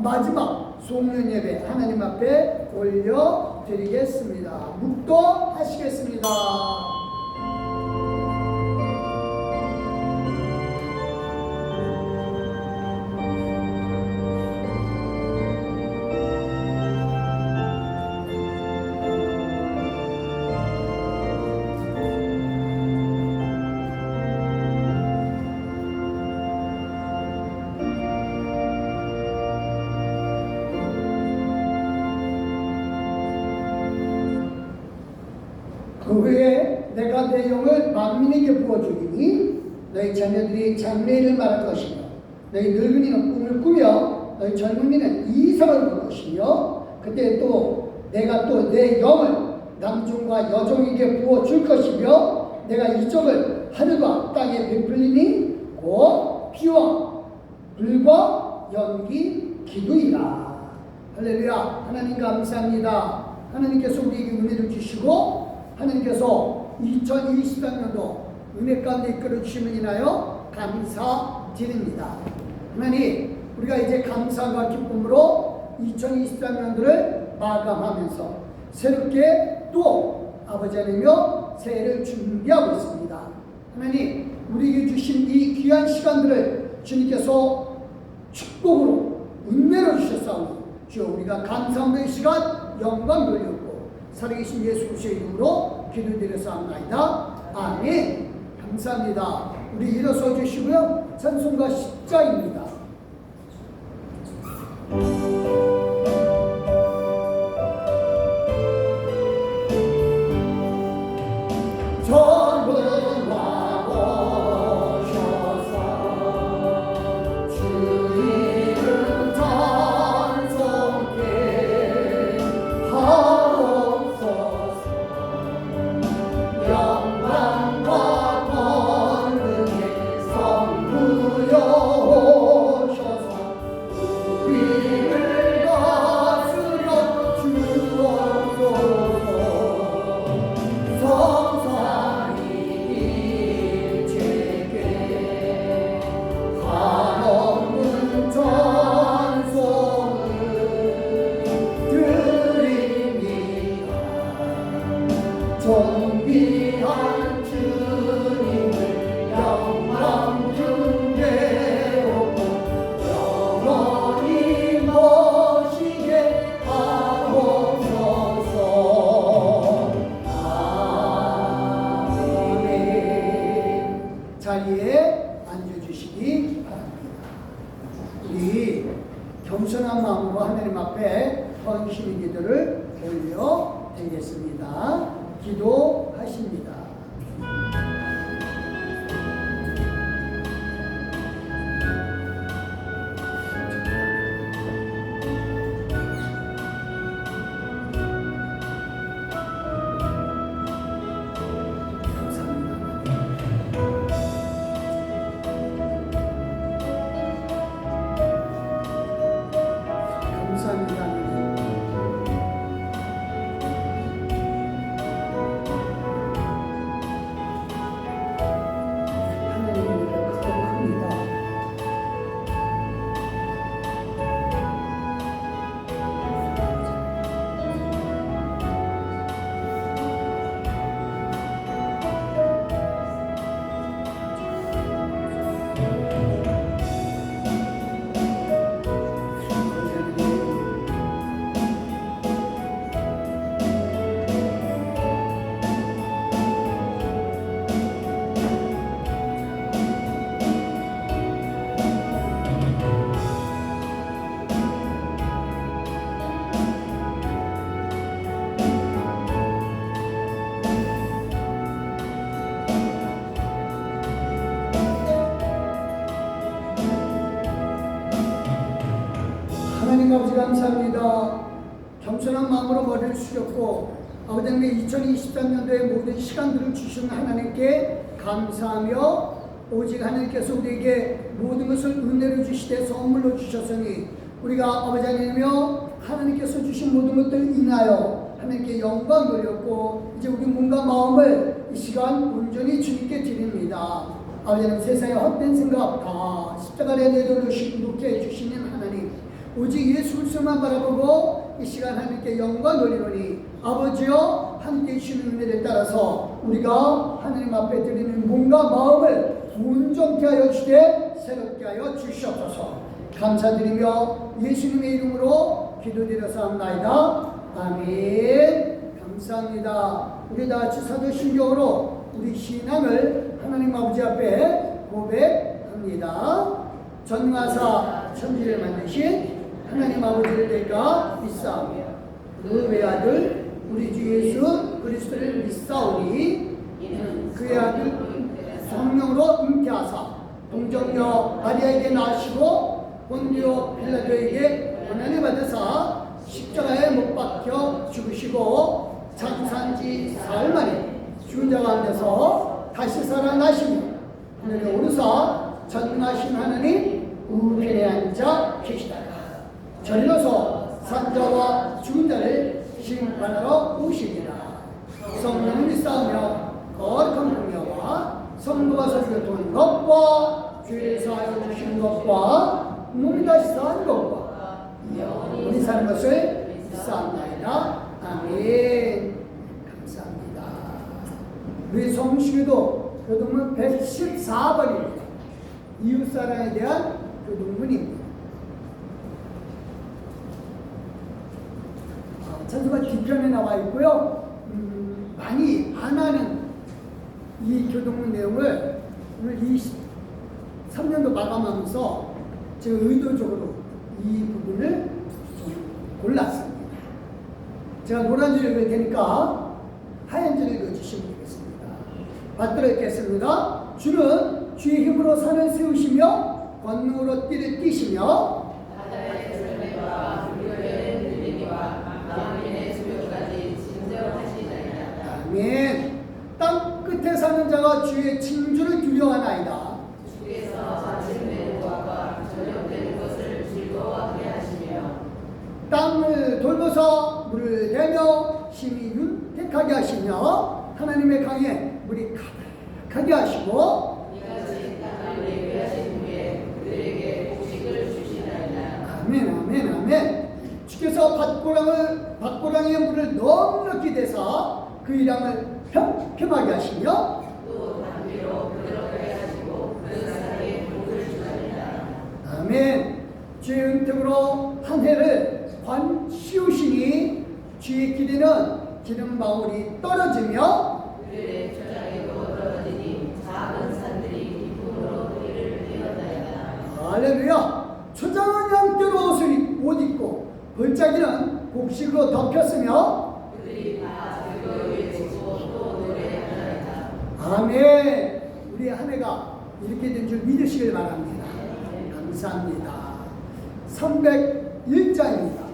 마지막 송년 예배 하나님 앞에 올려드리겠습니다. 묵도하시겠습니다. 그 후에 내가 내 영을 만민에게 부어주리니 너희 자녀들이 장래일을 말할 것이며 너희 늙은이는 꿈을 꾸며 너희 젊은이는 이상을 볼 것이며 그때 또 내가 또 내 영을 남종과 여종에게 부어줄 것이며 내가 이적을 하늘과 땅에 베풀리니 곧 피와 불과 연기 기도이라. 할렐루야. 하나님 감사합니다. 하나님께서 우리에게 은혜를 주시고 하나님께서 2023년도 은혜 가운데 이끌어 주심을 인하여 감사드립니다. 하나님, 우리가 이제 감사와 기쁨으로 2023년도를 마감하면서 새롭게 또 아버지 하나님여 새해를 준비하고 있습니다. 하나님, 우리에게 주신 이 귀한 시간들을 주님께서 축복으로 은혜로 주셨사오니 주여 우리가 감사함의 시간 영광 돌렸고 살아계신 예수 그리스도의 이름으로 기도드렸사옵나이다. 아멘. 감사합니다. 우리 일어서 주시고요. 찬송가 10자입니다. 자리에 앉아주시기 바랍니다. 우리 겸손한 마음으로 하나님 앞에 헌신의 기도를 올려드리겠습니다. 기도하십니다. 하나님 아버지 감사합니다. 겸손한 마음으로 머리를 숙였고 아버지 하나님 2023년도의 모든 시간들을 주신 하나님께 감사하며 오직 하나님께서 우리에게 모든 것을 은혜로 주시되 선물로 주셨으니 우리가 아버지 하나님이여 하나님께서 주신 모든 것들 인하여 하나님께 영광 돌렸고 이제 우리 몸과 마음을 이 시간 온전히 주님께 드립니다. 아버지 하나님 세상의 헛된 생각 다 십자가에 내려놓게 해주시는 하나님 오직 예수 그리스도만 바라보고 이 시간 하나님께 영광 돌리노니 아버지여 함께 주시는 은혜를 따라서 우리가 하나님 앞에 드리는 몸과 마음을 온전케 하여 주시되 새롭게 하여 주시옵소서. 감사드리며 예수님의 이름으로 기도드려서옵나이다. 아멘. 감사합니다. 우리 다 같이 사도신경으로 우리 신앙을 하나님 아버지 앞에 고백합니다. 전능하사 천지를 만드신 하나님 아버지를 내가 믿사오며 그 외아들 우리 주 예수 그리스도를 믿사오니 그의 아들 성령으로 잉태하사 동정녀 마리아에게 낳으시고 본디오 빌라도에게 고난을 받으사 십자가에 못 박혀 죽으시고 장사한 지 사흘 만에 죽은 자 가운데서 다시 살아나시며 하늘에 오르사 전능하신 하나님 우편에 앉아 계시다가 저리로서 산자와 죽은 자를 심판하러 오시리라. 성령을 믿사오며 거룩한 공여와 성도가 서로 도는 것과 죄 사하여 주시는 것과 몸이 다시 사는 것과 영원히 사는 것을 믿사옵나이다. 아멘. 감사합니다. 우리 성수기도 교동문 114번입니다. 이웃사랑에 대한 교동문입니다. 찬송가 뒤편에 나와 있고요. 많이 안 하는 이 교동문 내용을 오늘 23년도 마감하면서 제가 의도적으로 이 부분을 좀 골랐습니다. 제가 노란 줄 읽을 테니까 하얀 줄 읽어주시면 되겠습니다. 받들어 읽겠습니다. 주는 주의 힘으로 산을 세우시며 권능으로 띠를 띠시며 아멘. 땅 끝에 사는 자가 주의 징조를 두려워하나이다. 주께서 자칭되는 것과 전염되는 것을 즐거워하게 하시며 땅을 돌보사 물을 대며 심히 윤택하게 하시며 하나님의 강에 물이 가득하게 하시고 이같이 땅을 예비하신 후에 그들에게 곡식을 주시나이다. 아멘 아멘 아멘. 주께서 밭고랑의 물을 넉넉히 대사 그 일양을 평평하게 하시며 또 단비로 부드럽게 하시고 그 사이에 복을 주나이다. 아멘. 주의 은택으로 한 해를 관 씌우시니 주의 길에는 기름방울이 떨어지며 그들의 초장에도 떨어지니 작은 산들이 기쁨으로 뿌리를 띄었나이다. 할렐루야. 초장은 양떼로 옷 입고 벌자기는 곡식으로 덮였으며 그들이 다 즐거이 외치고 또 노래하나이다. 아멘. 우리 한 해가 이렇게 된 줄 믿으시길 바랍니다. 감사합니다. 301장입니다.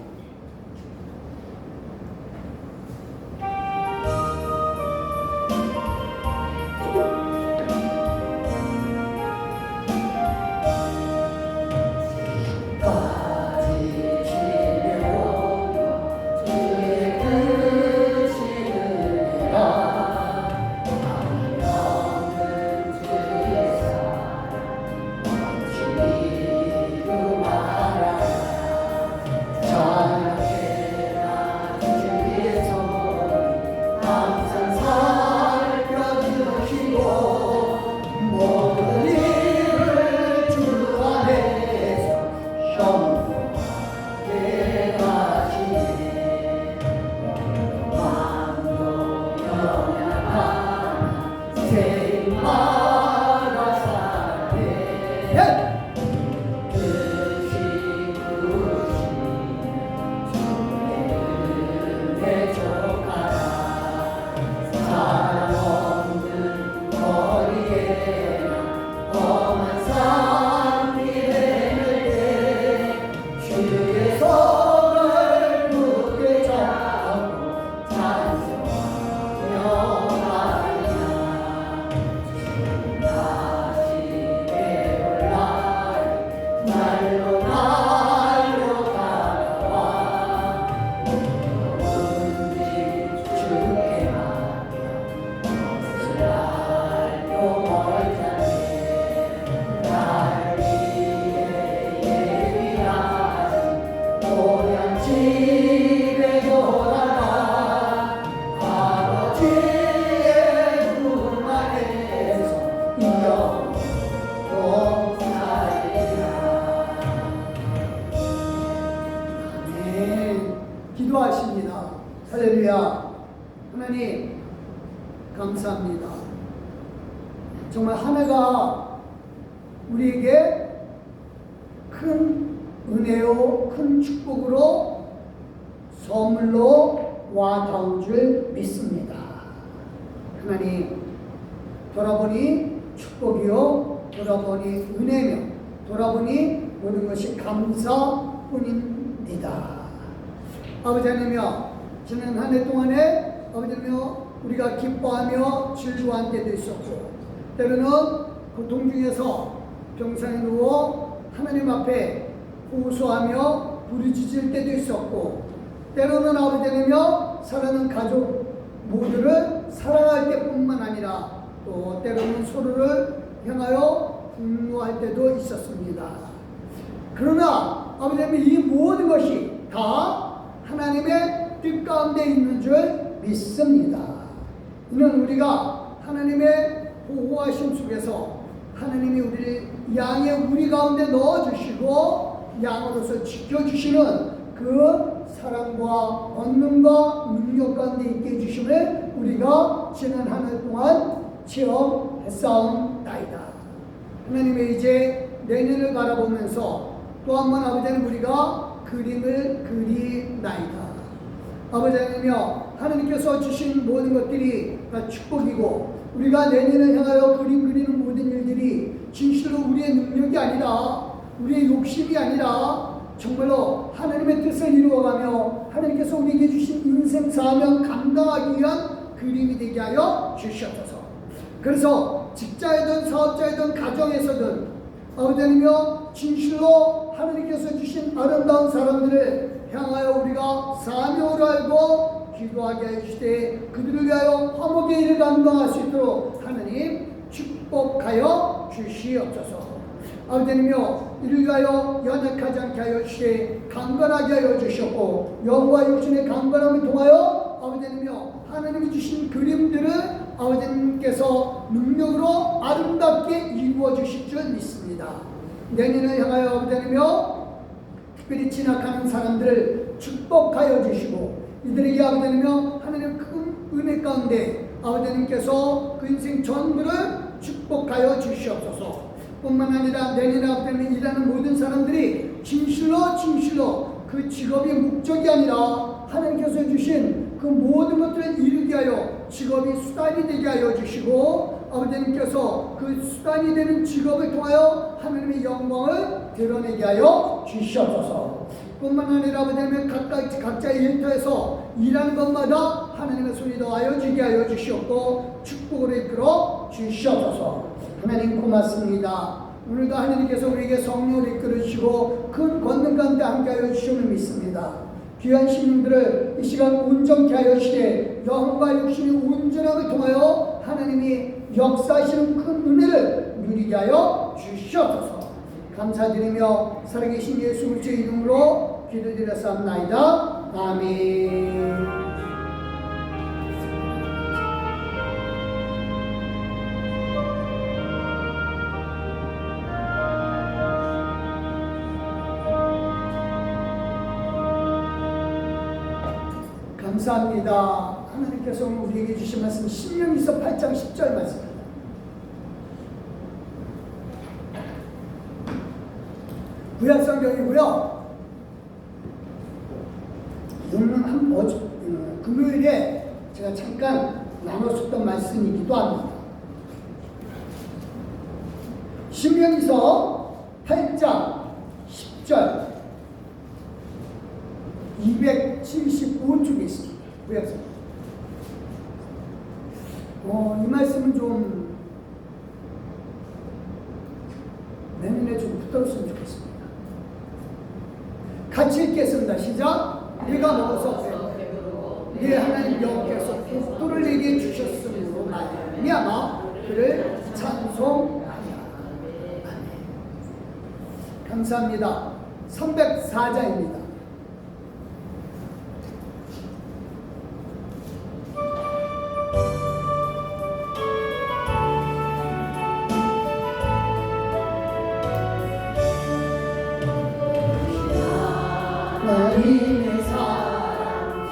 자 집에 돌아가 아버지의 품 안에서 영원히 살리라. 아멘. 기도하십니다. 할렐루야. 하나님 감사합니다. 정말 한 해가 우리에게 큰 은혜요 큰 축복으로 선물로 와닿은 줄 믿습니다. 하나님 돌아보니 축복이요 돌아보니 은혜며 돌아보니 모든 것이 감사뿐입니다. 아버지 하나님이여 지난 한 해 동안에 아버지 하나님이여 우리가 기뻐하며 즐거워한 때도 있었고 때로는 고통 중에서 병상에 누워 하나님 앞에 호소하며 부르짖을 때도 있었고 때로는 아버지 하나님이여 사랑하는 가족 모두를 사랑할 때뿐만 아니라 또 때로는 서로를 향하여 분노할 때도 있었습니다. 그러나 아버지 하나님 이 모든 것이 다 하나님의 뜻 가운데 있는 줄 믿습니다. 이는 우리가 하나님의 보호하심 속에서 하나님이 우리를 양의 우리 가운데 넣어주시고 양으로서 지켜주시는 그 사랑과 권능과 능력 가운데 있게 해주심을 우리가 지난 한 해 동안 체험했사옵나이다. 하나님의 이제 내년을 바라보면서 또 한 번 아버지 하나님 우리가 그림을 그리나이다. 아버지 하나님이여 하나님께서 주신 모든 것들이 다 축복이고 우리가 내년을 향하여 그림 그리는 모든 일들이 진실로 우리의 능력이 아니라 우리의 욕심이 아니라 정말로 하나님의 뜻을 이루어가며 하나님께서 우리에게 주신 인생 사명 감당하기 위한 그림이 되게 하여 주시옵소서. 그래서 직자이든 사업자이든 가정에서든 아버지 하나님이여 진실로 하나님께서 주신 아름다운 사람들을 향하여 우리가 사명을 알고 기도하게 해주시되 그들을 위하여 화목의 일을 감당할 수 있도록 하나님 축복하여 주시옵소서. 아버지 하나님이여 이를 위하여 연약하지 않게 하여 주시되 강건하게 하여 주시옵고 영과 육신의 강건함을 통하여 아버지 하나님이여 하나님이 주신 그림들을 아버지 하나님께서 능력으로 아름답게 이루어 주실 줄 믿습니다. 내년을 향하여 아버지 하나님이여 특별히 진학하는 사람들을 축복하여 주시고 이들에게 아버지 하나님이여 하나님의 큰 은혜 가운데 아버지 하나님께서 그 인생 전부를 축복하여 주시옵소서. 뿐만 아니라 내년에 아버지 하나님 일하는 모든 사람들이 진실로 그 직업이 목적이 아니라 하나님께서 주신 그 모든 것들을 이루게 하여 직업이 수단이 되게 하여 주시고 아버지 하나님께서 그 수단이 되는 직업을 통하여 하나님의 영광을 드러내게 하여 주시옵소서. 뿐만 아니라 아버지 하나님 각자의 일터에서 일하는 것마다 하나님의 손이 더하여 지게 하여 주시옵고 축복으로 이끌어 주시옵소서. 하나님 고맙습니다. 오늘도 하나님께서 우리에게 성령을 이끌어 주시고 큰 권능 가운데 함께하여 주시는 믿습니다. 귀한 시민들을 이 시간 온전케 하여 주시되 영과 육신의 온전함을 통하여 하나님이 역사하시는 큰 은혜를 누리게 하여 주시옵소서. 감사드리며 살아계신 예수 그리스도의 이름으로 기도드렸사옵나이다. 아멘. 감사합니다. 하나님께서 오늘 우리에게 주신 말씀 신명기서 8장 10절 말씀입니다. 구약 성경이고요. 금요일에 제가 잠깐 나눴었던 말씀이기도 합니다. 신명기서 8장 10절 275쪽에 있습니다. 구약성경. 이 말씀은 좀 내년에 좀 붙들었으면 좋겠습니다. 같이 읽겠습니다. 시작. 네가 먹어서 네 하나님 여호와께서 복도를 내게 주셨으므로 말미암아 그를 찬송하리라. 감사합니다. 304장입니다. 하나님의 사랑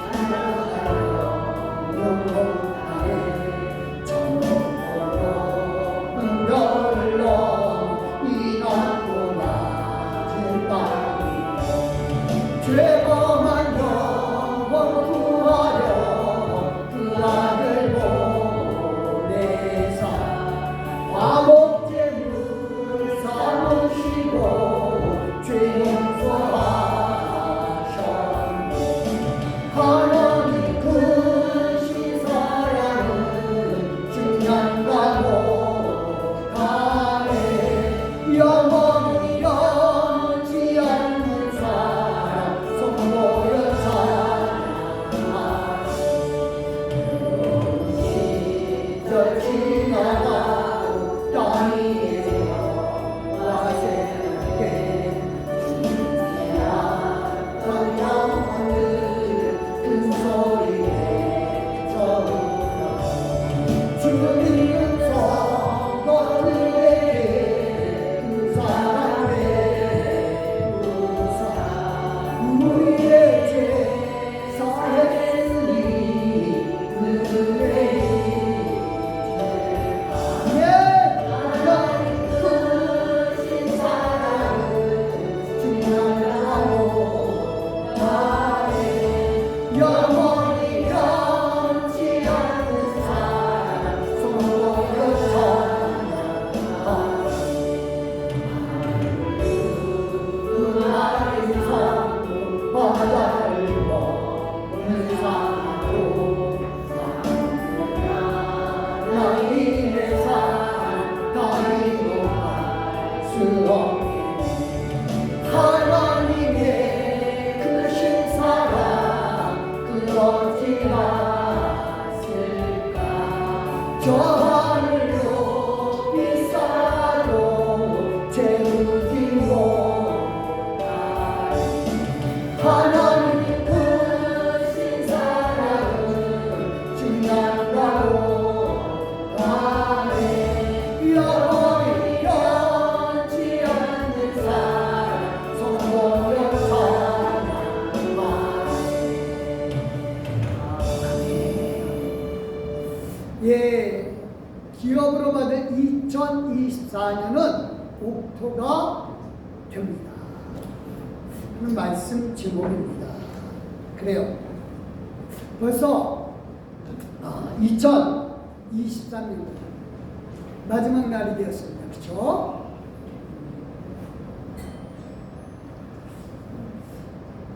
영원하게 정복하여 별로 이 넓고 낮은 땅 죄범한 영혼 구하려 그 아들 보내사 화목제물 삼으시고 죄 용서하셨네. 하나님 크신 사랑은 중량과 못하네. 영원히 변치 않는 사랑 손모여 찬양하리. 시절 지나가도 땅이 와세게 중지한 영혼을 큰 소리에 저으며 주님은 성도들에게 그 사랑을 베푸사 우리의 죄 사했으니 그의 하나님 크신 사랑은 중요하고 나의 영원히 변치 않는 사랑 손모여 찬양하리. 하나님 성도 바다를 먹는 사랑으로 하나님의 사랑 다리로 갈수 없네. 하나님의 크신 사랑 그러지 않았을까. 저 하늘로 비싸도 재우지 못하리. 하나님 크신 사랑은 중량가로 가네. 영원히 변치 않는 사랑 손모여 찬양하리. 예, 기업으로 받은 2024년은 옥토가 됩니다. 하는 말씀 제목입니다. 그래요. 벌써 2023년 마지막 날이 되었습니다. 그렇죠?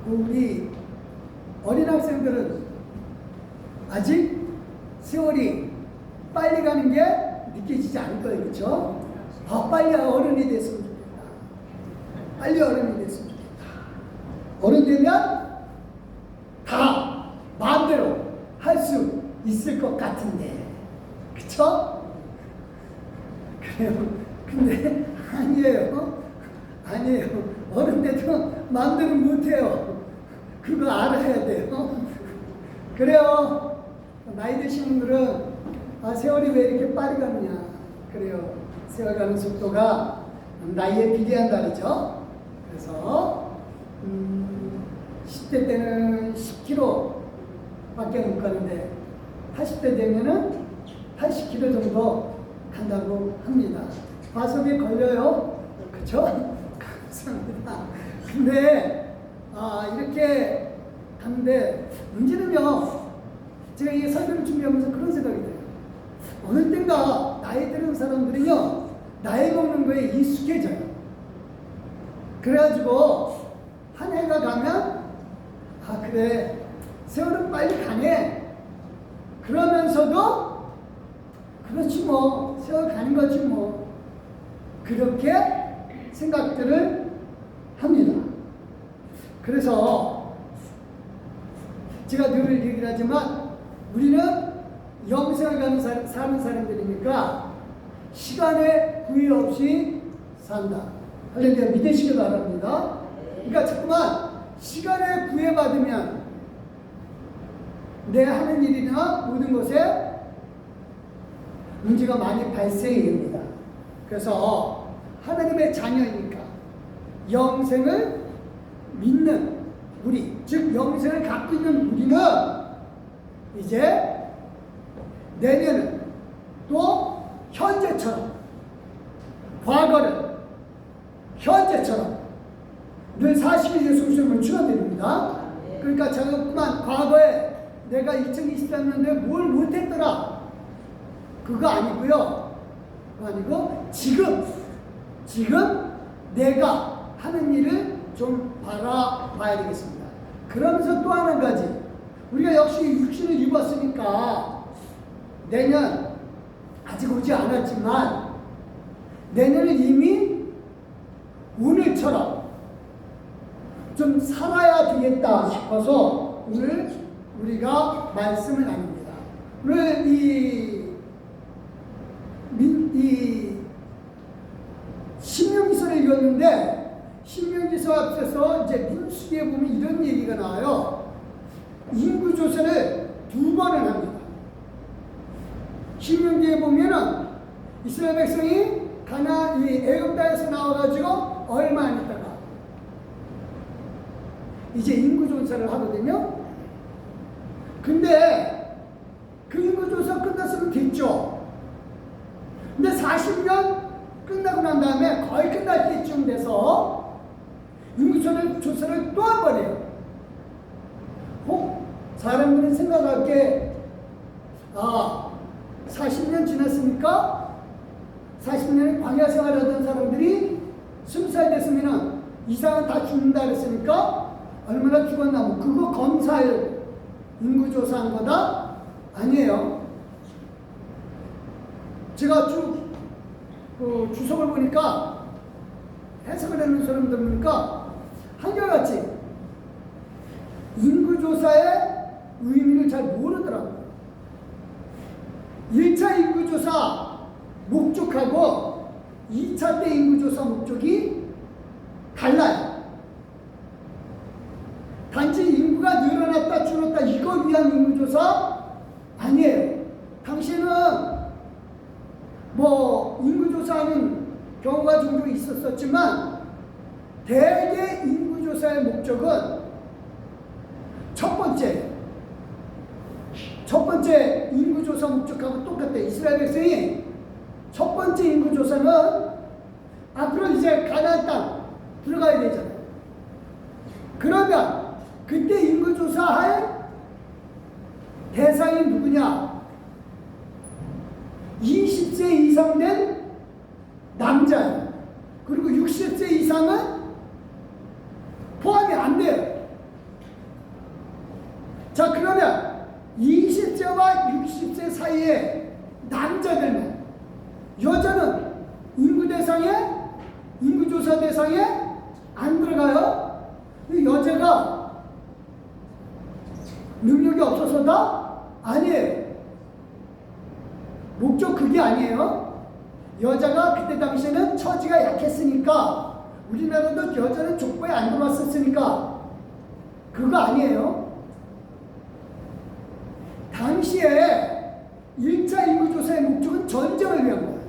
우리 어린 학생들은 아직 세월이 빨리 가는 게 느껴지지 않을 거예요. 그렇죠? 빨리 어른이 됐으면 좋겠다. 빨리 어른이 됐으면 좋겠다. 어른 되면 다 마음대로 할 수 있을 것 같은데, 그쵸? 그래요. 근데 아니에요. 아니에요. 어른 돼도 마음대로 못해요. 그거 알아야 돼요. 그래요. 나이 드신 분들은 세월이 왜 이렇게 빨리 가느냐. 그래요. 세월 가는 속도가 나이에 비례한다죠. 그래서 10대 때는 10km 밖에 못 가는데 80대 되면은 80km 정도 간다고 합니다. 과속에 걸려요. 그렇죠? 감사합니다. 근데 이렇게 가는데 문제는요. 제가 이 설교를 준비하면서 그런 생각이 들어요. 어느 땐가 나이 드는 사람들은요. 나이 먹는 거에 익숙해져요. 그래가지고 한 해가 가면 그래 세월은 빨리 가네. 그러면서도 그렇지 뭐 세월 가는 거지 뭐 그렇게 생각들을 합니다. 그래서 제가 늘 얘기를 하지만 우리는 영생을 사는 사람들이니까 시간에 구애 없이 산다. 할렐루야 믿으시기 바랍니다. 그러니까 자꾸만 시간에 구애받으면 내 하는 일이나 모든 것에 문제가 많이 발생이 됩니다. 그래서 하나님의 자녀이니까 영생을 믿는 우리, 즉 영생을 갖고 있는 우리는 이제 내년은 또 현재처럼, 과거를 현재처럼 늘 40일 예수 그리스도를 축원드립니다. 그러니까 자꾸만 과거에 내가 2023년도에 뭘 못했더라, 그거 아니고요. 그거 아니고 지금 내가 하는 일을 좀 바라봐야 되겠습니다. 그러면서 또 한 가지, 우리가 역시 육신을 입었으니까 내년 아직 오지 않았지만 내년은 이미 오늘처럼 좀 살아야 되겠다 싶어서 오늘 우리가 말씀을 나눕니다. 오늘 이 신명기서를 읽었는데, 신명기서 앞에서 이제 민수기에 보면 이런 얘기가 나와요. 인구조사를 2번을 합니다. 신명기에 보면은 이스라엘 백성이 이 애굽 땅에서 나와가지고 얼마 안 있다가 이제 인구조사를 하거든요. 근데 그 인구조사 끝났으면 됐죠. 근데 40년 끝나고 난 다음에 거의 끝날 때쯤 돼서 인구조사를 또 한 번 해요. 사람들은 생각할 게, 40년 지났으니까 40년의 광야 생활하던 사람들이 20살 됐으면 이상은 다 죽는다 그랬으니까 얼마나 죽었나, 뭐 그거 검사할 인구조사한 거다? 아니에요. 제가 쭉 주석을 보니까, 해석을 하는 사람들 보니까 한결같이 인구조사의 의미를 잘 모르더라고요. 1차 인구조사 목적하고 2차 때 인구조사 목적이 달라요. 단지 인구가 늘어났다 줄었다 이걸 위한 인구조사 아니에요. 당시에는 뭐 인구조사하는 경우가 종종 있었지만 대개 인구조사의 목적은 첫 번째 인구조사 목적하고 똑같아요. 이스라엘 백성이 첫 번째 인구조사는 앞으로 이제 가나안 땅 들어가야 되잖아요. 그러면 그때 인구조사할 대상이 누구냐? 20세 이상 된 남자예요. 그리고 60세 이상은 포함이 안 돼요. 자, 그러면 20세와 60세 사이에 남자들만, 여자는 인구조사 대상에 안 들어가요. 여자가 능력이 없어서다? 아니에요. 목적 그게 아니에요. 여자가 그때 당시에는 처지가 약했으니까, 우리나라도 여자는 족보에 안 들어왔었으니까 그거 아니에요. 당시에 1차 인구조사의 목적은 전쟁을 위한 거예요.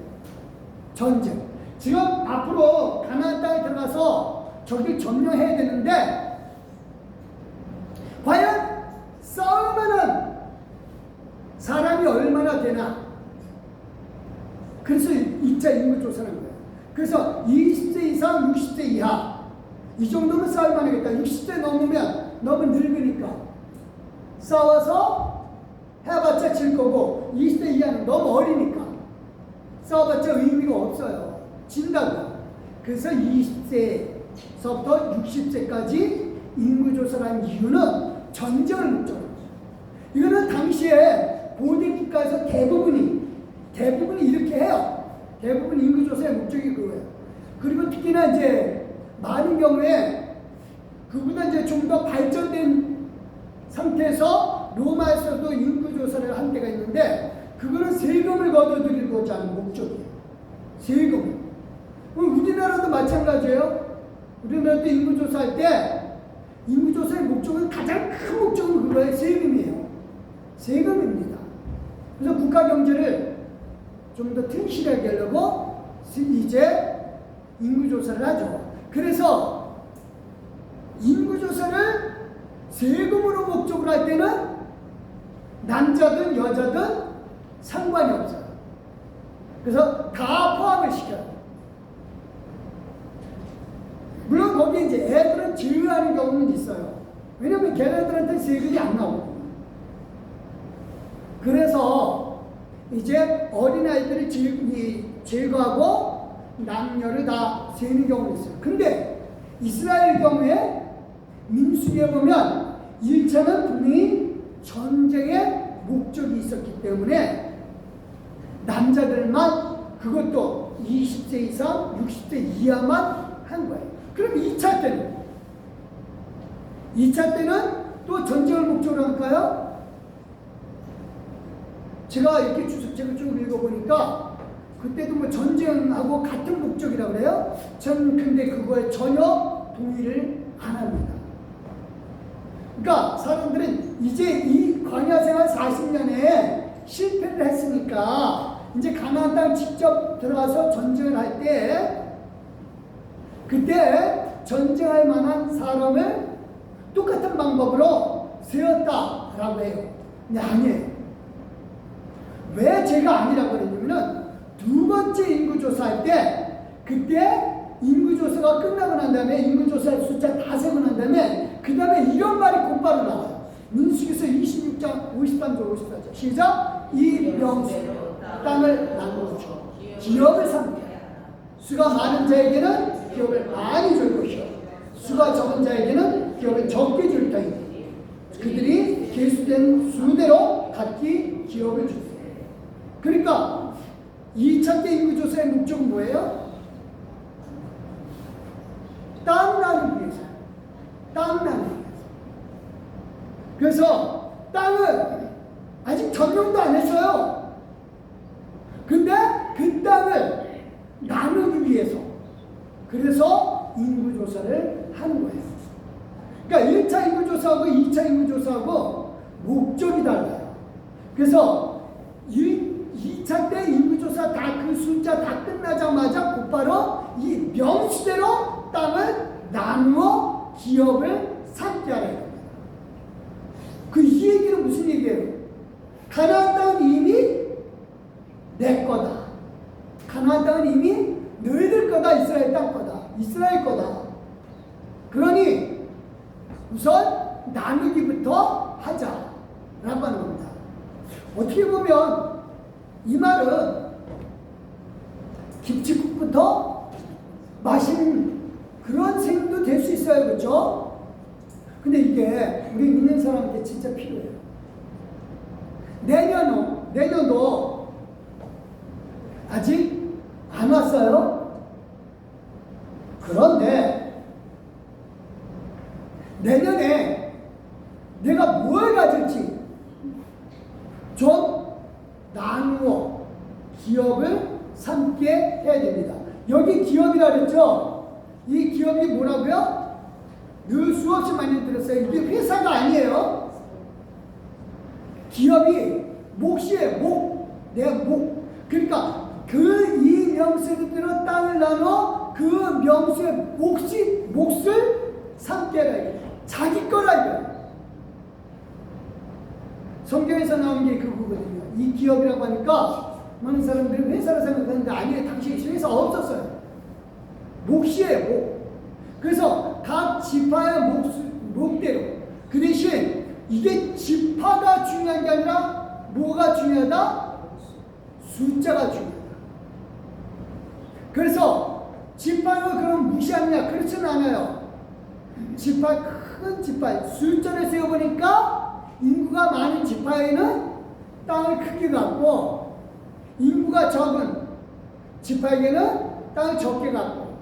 전쟁. 지금 앞으로 가나안 땅에 들어가서 저길 점령해야 되는데, 과연 싸우면은 사람이 얼마나 되나? 그래서 2차 인구조사는 거예요. 그래서 20세 이상, 60세 이하 이 정도면 싸울만 하겠다. 60세 넘으면 너무 늙으니까 싸워서 해봤자 질 거고, 20세 이하는 너무 어리니까 싸워봤자 의미가 없어요. 진다고. 그래서 20세서부터 60세까지 인구조사라는 이유는 전쟁을 목적으로. 이거는 당시에 고대 국가에서 대부분이 이렇게 해요. 대부분 인구조사의 목적이 그거예요. 그리고 특히나 이제 많은 경우에 그보다 이제 좀 더 발전된 상태에서 로마에서도 인구조사를 한 때가 있는데, 그거는 세금을 걷어들이고자 하는 목적이에요. 세금을. 우리나라도 마찬가지예요. 우리나라도 인구조사할 때 인구조사의 목적은, 가장 큰 목적은 그거예요. 세금이에요. 세금입니다. 그래서 국가 경제를 좀 더 튼실하게 하려고 이제 인구조사를 하죠. 그래서 인구조사 인구조사를 세금으로 목적으로 할 때는 남자든 여자든 상관이 없어요. 그래서 다 포함을 시켜요. 물론 거기에 이제 애들은 제외하는 경우는 있어요. 왜냐면 걔네들한테 세금이 안 나오거든요. 그래서 이제 어린아이들을 제거하고 남녀를 다 세는 경우가 있어요. 근데 이스라엘 경우에 민수기에 보면 1차는 분명히 전쟁의 목적이 있었기 때문에 남자들만, 그것도 20세 이상 60세 이하만 한 거예요. 그럼 2차 때는? 2차 때는 또 전쟁을 목적으로 할까요? 제가 이렇게 주석책을 쭉 읽어보니까 그때도 뭐 전쟁하고 같은 목적이라고 그래요. 전 근데 그거에 전혀 동의를 안 합니다. 그러니까 사람들은 이제 이 광야 생활 40년에 실패를 했으니까 이제 가나안 땅 직접 들어가서 전쟁을 할 때 그때 전쟁할 만한 사람을 똑같은 방법으로 세웠다라고 해요. 근데 아니에요. 왜 제가 아니라고 그랬냐면은 두 번째 인구조사할 때 그때 인구조사가 끝나고 난 다음에 인구조사 숫자 다 세고 난 다음에 그 다음에 이런 말이 곧바로 나와요. 민수기서 26장 53절 54절 시작. 이 명수 땅을 나누어 줘 기업을 삼게 수가 많은 자에게는 기업을 많이 줄 것이요 수가 적은 자에게는 기업을 적게 줄 터이니 그들이 계수된 수대로 각기 기업을 주세요. 그러니까 2차 때 인구조사의 목적은 뭐예요? 땅 나누기 위해서. 땅 나누기 위해서. 그래서 땅을 아직 점령도 안 했어요. 근데 그 땅을 나누기 위해서. 그래서 인구조사를 하는 거예요. 그러니까 1차 인구조사하고 2차 인구조사하고 목적이 달라요. 그래서 2차 때 인구조사 다 그 숫자 다 끝나자마자 곧바로 이 명시대로 땅을 나누어 기업을 삼게 하라는 겁니다. 이 얘기는 무슨 얘기예요? 가나안 땅은 이미 내 거다. 가나안 땅은 이미 너희들 거다. 이스라엘 땅 거다. 이스라엘 거다. 그러니 우선 나누기부터 하자라고 하는 겁니다. 어떻게 보면 이 말은 김치국부터 맛있는 그런 생도 될 수 있어요. 그렇죠? 근데 이게 우리 믿는 사람한테 진짜 필요해요. 내년도 아직 안 왔어요. 그런데 내년에 내가 뭘 가질지 좀 나누어 기업을 삼게 해야 됩니다. 여기 기업이라 그랬죠? 이 기업이 뭐라고요? 늘 수없이 많이 들었어요. 이게 회사가 아니에요. 기업이 몫이에요. 내 목. 그러니까 이 명세대로 땅을 나눠 그 명수의 몫을 삼게 해라. 자기 거라 이거예요. 성경에서 나온 게 그거거든요. 이 기업이라고 하니까 많은 사람들이 회사를 생각하는데 아니에요. 당시 회사 없었어요. 몫이에요. 목. 그래서 각 지파의 목대로 그 대신 이게 지파가 중요한 게 아니라 뭐가 중요하다? 숫자가 중요하다. 그래서 지파는 그럼 무시하느냐? 그렇지는 않아요. 큰 지파 숫자를 세어보니까 인구가 많은 지파에는 땅을 크게 갖고 인구가 적은 지파에게는 땅을 적게 갖고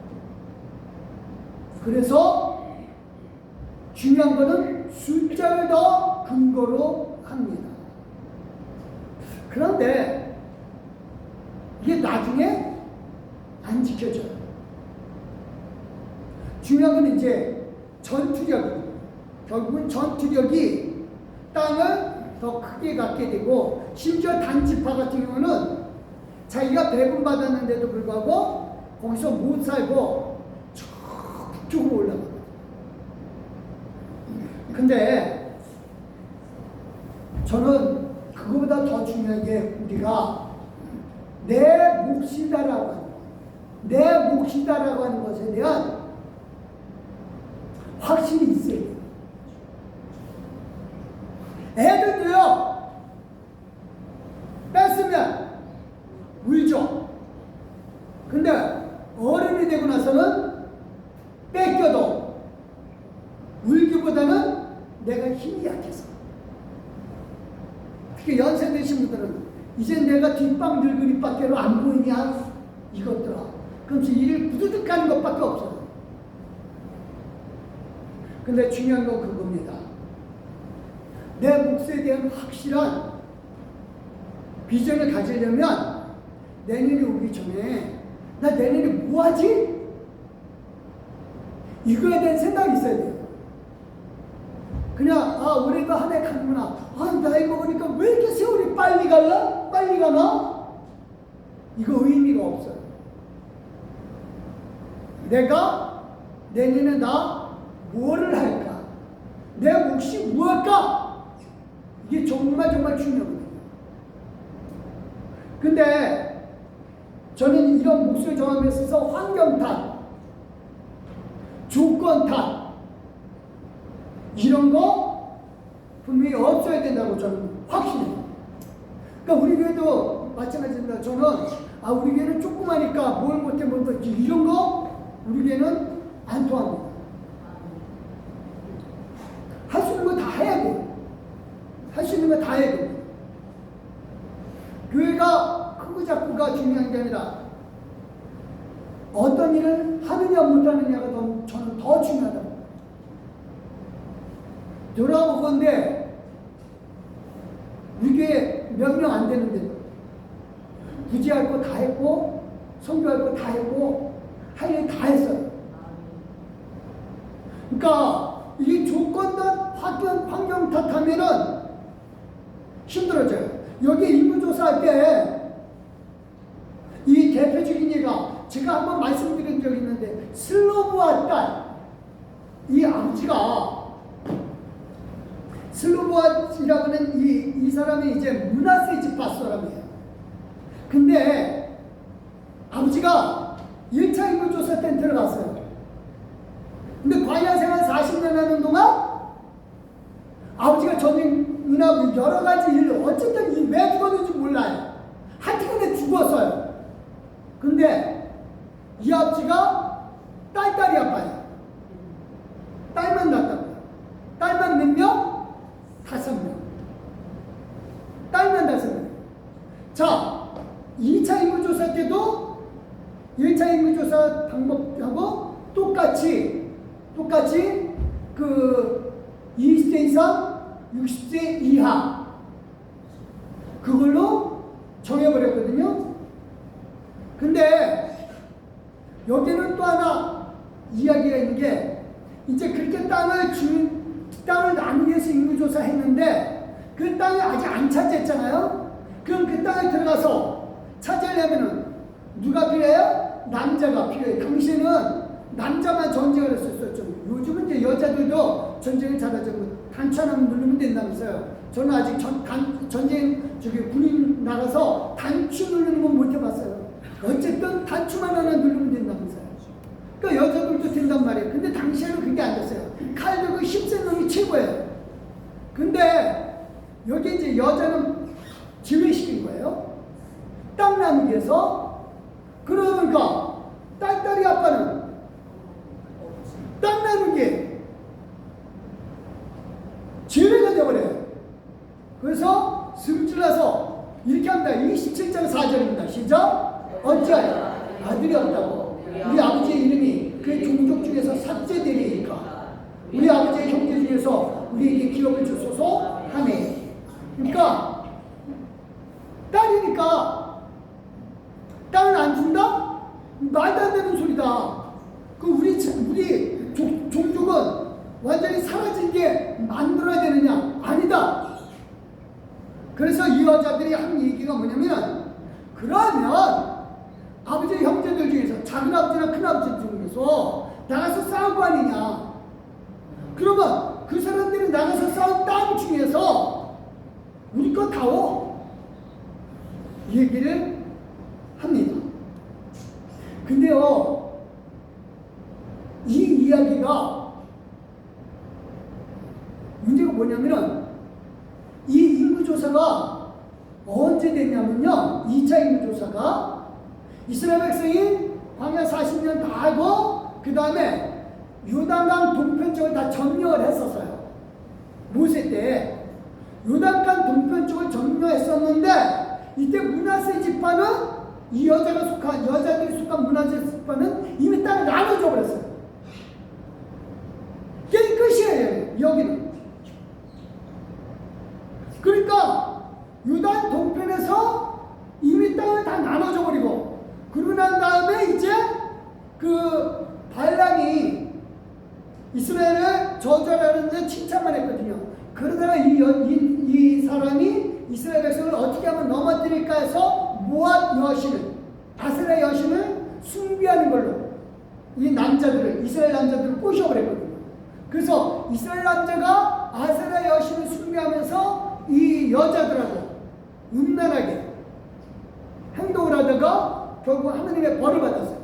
그래서 중요한 것은 숫자를 더 근거로 합니다. 그런데 이게 나중에 안 지켜져요. 중요한 건 이제 결국은 전투력이 땅을 더 크게 갖게 되고 심지어 단지파 같은 경우는 자기가 배분받았는데도 불구하고 거기서 못 살고 저쪽으로 올라가요. 근데 저는 그거보다 더 중요한 게 우리가 내 몫이다라고 하는 것에 대한 확신이 있어야 돼요. 애들도요, 뺐으면 울죠. 근데 어른이 되고 나서는 뺏겨도 울기보다는 내가 힘이 약해서. 특히 연세 드신 분들은 이제 내가 뒷방 늙은이밖에 안 보이냐 이것들아. 그러면서 일을 부두둑 하는 것밖에 없어요. 근데 중요한 건 그겁니다. 내 몫에 대한 확실한 비전을 가지려면 내년이 오기 전에 나 내년에 뭐 하지? 이거에 대한 생각이 있어야 돼요. 그냥 올해도 한 해 가는구나. 나이 먹으니까 왜 이렇게 세월이 빨리 가나? 이거 의미가 없어요. 내가 내년에 나 뭐를 할까? 내 몫이 무엇일까? 이게 정말 중요하거든요. 근데 저는 이런 몫을 정함에 있어서 환경 탓, 조건 탓 이런 거 분명히 없어야 된다고 저는 확신해요. 그러니까 우리 교회도 마찬가지입니다. 저는 우리 교회는 조그마니까 뭘 못해 이런 거 우리 교회는 안 통합니다. 할 수 있는 거 다 해야 돼요. 할 수 있는 거 다 해야 돼요. 교회가 크고 작고가 중요한 게 아니라 어떤 일을 하느냐 못하느냐가 저는 더 중요하다고. 돌아보건데 우리 교회 몇 명 안 되는데 구제할 거 다 했고 선교할 거 다 했고 할 일 다 했어요. 그러니까 이 조건 탓, 환경 탓하면은 힘들어져요. 여기 인구조사할 때 이 대표적인 예가 제가 한번 말씀드린 적이 있는데 슬로보아 딸, 이 아버지가 슬로보아라고 하는 이 사람이 이제 므낫세 지파 사람이에요. 근데 아버지가 1차 인구조사 때 들어갔어요. 근데 광야 생활 40년 하는 동안 아버지가 전쟁이나 여러 가지 일을 어쨌든 왜 죽었는지 몰라요. 하여튼 죽었어요. 근데 이 아버지가 딸이 아빠예요. 딸만 낳았다고요. 딸만 몇 명? 5명. 딸만 5명. 자, 2차 인구조사 때도 1차 인구조사 방법하고 똑같이 그 20세 이상, 60세 이하 그걸로 정해버렸거든요. 근데 여기는 또 하나 이야기가 있는 게 이제 그렇게 땅을 나누기 위해서 인구조사 했는데 그 땅을 아직 안 차지했잖아요. 그럼 그 땅에 들어가서 차지하려면은 누가 필요해요? 남자가 필요해요. 당시에는 남자만 전쟁을 했었죠. 요즘은 이제 여자들도 전쟁을 잘하죠. 단추 하나만 누르면 된다면서요. 저는 아직 전쟁 군인 나가서 단추 누르는 건 못 해봤어요. 어쨌든 단추만 하나 누르면 된다면서요. 그러니까 여자들도 된단 말이에요. 근데 당시에는 그게 안 됐어요. 칼 들고 힘센 놈이 최고예요. 근데 여기 이제 여자는 지휘시킨 거예요. 땅 나누기에서. 그러니까 딸이 아빠는 땅 나누기 지휘가 되어버려요. 그래서 승질나서 이렇게 합니다. 27장 4절입니다. 시작. 어찌하여 아들이 없다고 우리 아버지의 이름이 그 종족 중에서 삭제되리이까 우리 아버지의 형제 중에서 우리에게 기업을 주소서 하네. 그러니까 딸이니까 땅을 안 준다? 말도 안 되는 소리다. 그 우리 종족은 완전히 사라지게 만들어야 되느냐? 아니다. 그래서 이 여자들이 한 얘기가 뭐냐면, 그러면 아버지 형제들 중에서 작은 아버지나 큰 아버지 중에서 나가서 싸울 거 아니냐? 그러면 그 사람들이 나가서 싸운 땅 중에서 우리 거 다오 얘기를 합니다. 근데요, 이 이야기가 문제가 뭐냐면은 이 인구조사가 언제 됐냐면요, 2차 인구조사가 이스라엘 백성이 광야 40년 다 하고 그 다음에 요단강 동편 쪽을 다 점령을 했었어요. 모세 때 요단강 동편 쪽을 점령했었는데 이때 므낫세 지파는 이 여자들이 속한 므낫세 지파는 이미 땅을 나눠줘 버렸어요. 게임 끝이에요, 여기는. 그러니까 요단 동편에서 이미 땅을 다 나눠줘 버리고, 그러고 난 다음에 이제 그 발람이 이스라엘을 저주하라는데 칭찬만 했거든요. 그러다가 이 사람이 이스라엘 백성을 어떻게 하면 넘어뜨릴까 해서 모압 여신을, 아세라 여신을 숭배하는 걸로 이 남자들을, 이스라엘 남자들을 꼬셔버렸거든요. 그래서 이스라엘 남자가 아세라 여신을 숭배하면서 이 여자들하고 음란하게 행동을 하다가 결국 하나님의 벌을 받았어요.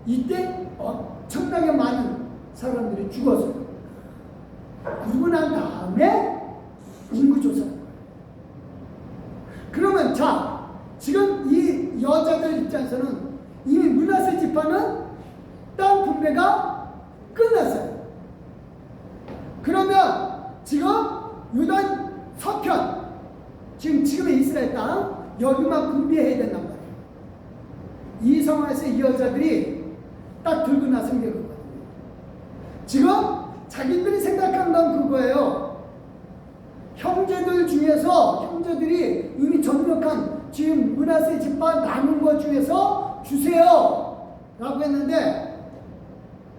이때 엄청나게 많은 사람들이 죽었어요. 그러고 난 다음에 인구조사. 그러면 자, 지금 이 여자들 입장에서는 이미 므낫세 지파는 땅 분배가 끝났어요. 그러면 지금 요단 서편, 지금의 이스라엘 땅 여기만 분배해야 된단 말이에요. 이 상황에서 이 여자들이 딱 들고 나선 게 그거거든요. 지금 자기들이 생각한 건 그거예요. 형제들 중에서, 형제들이 이미 전역한 지금 므낫세 지파 나눈 것 중에서 주세요 라고 했는데,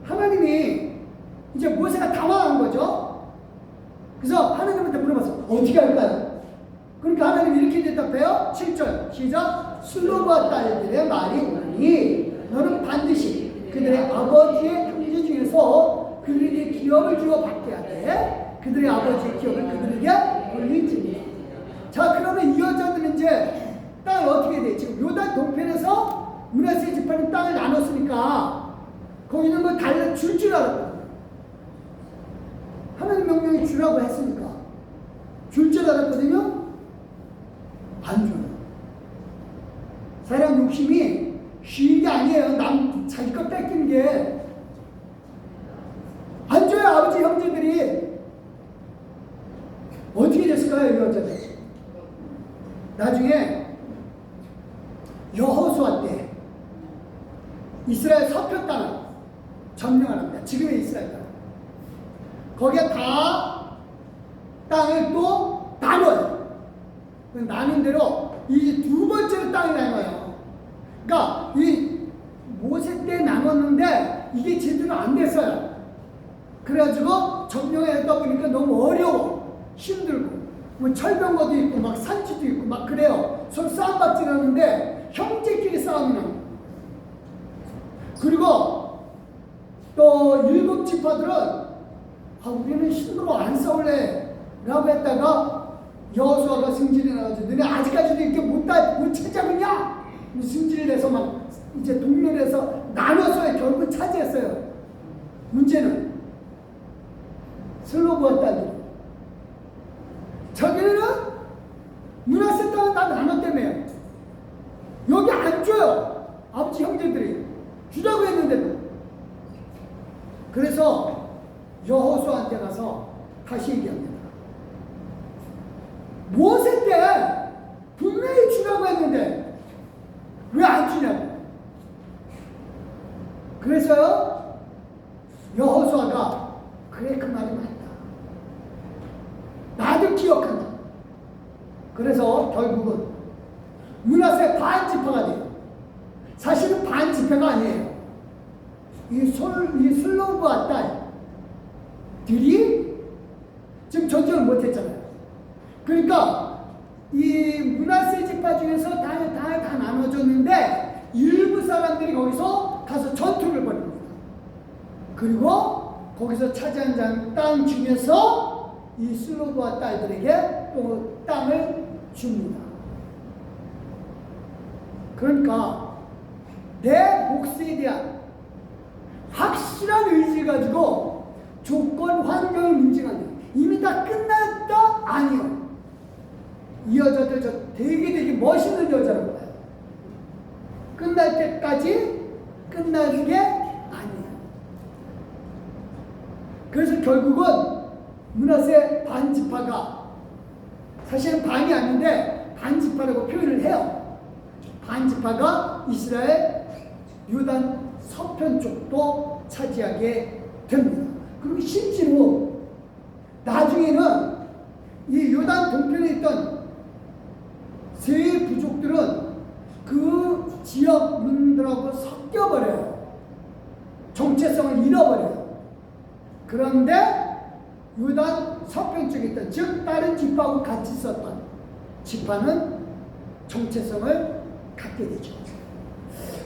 하나님이 이제 모세가 당황한 거죠. 그래서 하나님한테 물어봤어요. 어떻게 할까요? 그러니까 하나님이 이렇게 대답해요. 7절 시작. 슬로바 딸들의 말이 오니 너는 반드시 그들의 아버지의 형제 중에서 그들에게 기업을 주어 받게 하되 그들의 아버지의 기업을 그들에게 돌릴지니. 자, 그러면 이 여자들은 이제 땅을 어떻게 돼? 지금 요단 동편에서 므낫세 지파는 땅을 나눴으니까 거기 있는 거 달라 줄 알았거든요. 하나님 명령이 주라고 했으니까 줄 줄 알았거든요. 안 줘요. 사람 욕심이 쉬운 게 아니에요. 남 자기 것 뺏기는 게. 안 줘요. 아버지 형제들이. 어떻게 됐을까요, 이 여자들? 나중에 여호수아 때 이스라엘 서편 땅을 점령을 합니다. 지금의 이스라엘 땅. 거기에 다 땅을 또 나눠요. 나눈 대로 이 두 번째로 땅을 나눠요. 그러니까 이 모세 때 나눴는데 이게 제대로 안 됐어요. 그래가지고 점령했다 보니까 너무 어려워, 힘들고, 뭐 철병거도 있고 막 산지도 있고 막 그래요. 서로 싸움박질 하는데 형제끼리 싸움이 나요. 그리고 또 7지파들은 우리는 힘들어 안 싸울래 라고 했다가 여호수아가 승진해 나가지고 너네 아직까지도 이렇게 못 찾아보냐? 승진을 해서 막 이제 동면에서 나눠서 결국 차지했어요. 문제는 슬로브와 딸들. 저기는 므낫세 땅을 다 나눴다며요. 여기 안 줘요. 아버지 형제들이 주자고 했는데도. 그래서 여호수아한테 가서 다시 얘기합니다. 모세 때 분명히 주라고 했는데 왜 안 주냐고. 그래서요, 여호수아가 그래, 그 말이 맞다. 나도 기억한다. 그래서 결국은 므낫세 반지파가 돼요. 사실은 반지파가 아니에요. 이 슬로브와 딸들이 지금 전쟁을 못했잖아요. 그러니까 이 므낫세 지파 중에서 다 나눠줬는데 일부 사람들이 거기서 가서 전투를 벌입니다. 그리고 거기서 차지한 땅 중에서 이 슬로브와 딸들에게 또 땅을 줍니다. 그러니까 내 몫에 대한 확실한 의지 가지고 조건, 환경을 문제가 이미 다 끝났다? 아니요. 이 여자들 저 되게 멋있는 여자라고 봐요. 끝날 때까지 끝나는 게 아니에요. 그래서 결국은 므낫세 반지파가 사실은 반이 아닌데 반지파라고 표현을 해요. 반지파가 이스라엘 요단 서편 쪽도 차지하게 됩니다. 그리고 실제로 나중에는 이 요단 동편에 있던 세 부족들은 그 지역민들하고 섞여버려요. 정체성을 잃어버려요. 그런데 요단 서편 쪽에 있던, 즉 다른 지파하고 같이 있었던 지파는 정체성을 갖게 되죠.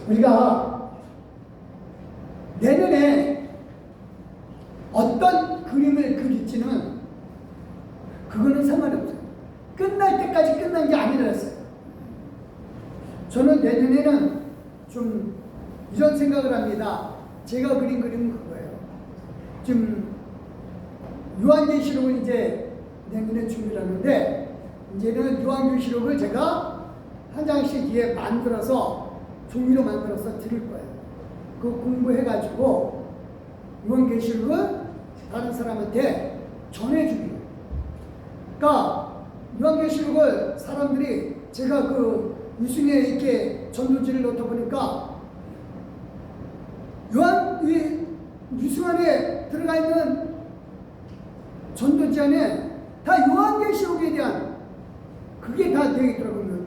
우리가 내년에 어떤 그림을 그릴지는 그거는 상관이 없어요. 끝날 때까지 끝난 게 아니라 했어요. 저는 내년에는 좀 이런 생각을 합니다. 제가 그린 그림은 그거예요. 지금 요한계시록을 이제 내년에 준비를 하는데, 이제는 요한계시록을 제가 한 장씩 뒤에 만들어서 종이로 만들어서 드릴 거예요. 그거 공부해가지고 요한계시록을 다른 사람한테 전해주기로. 그러니까 요한계시록을 사람들이, 제가 그 유승에 이렇게 전도지를 넣다 보니까 유승 안에 들어가 있는 전도지 안에 다 요한계시록에 대한 그게 다 되어 있더라고요.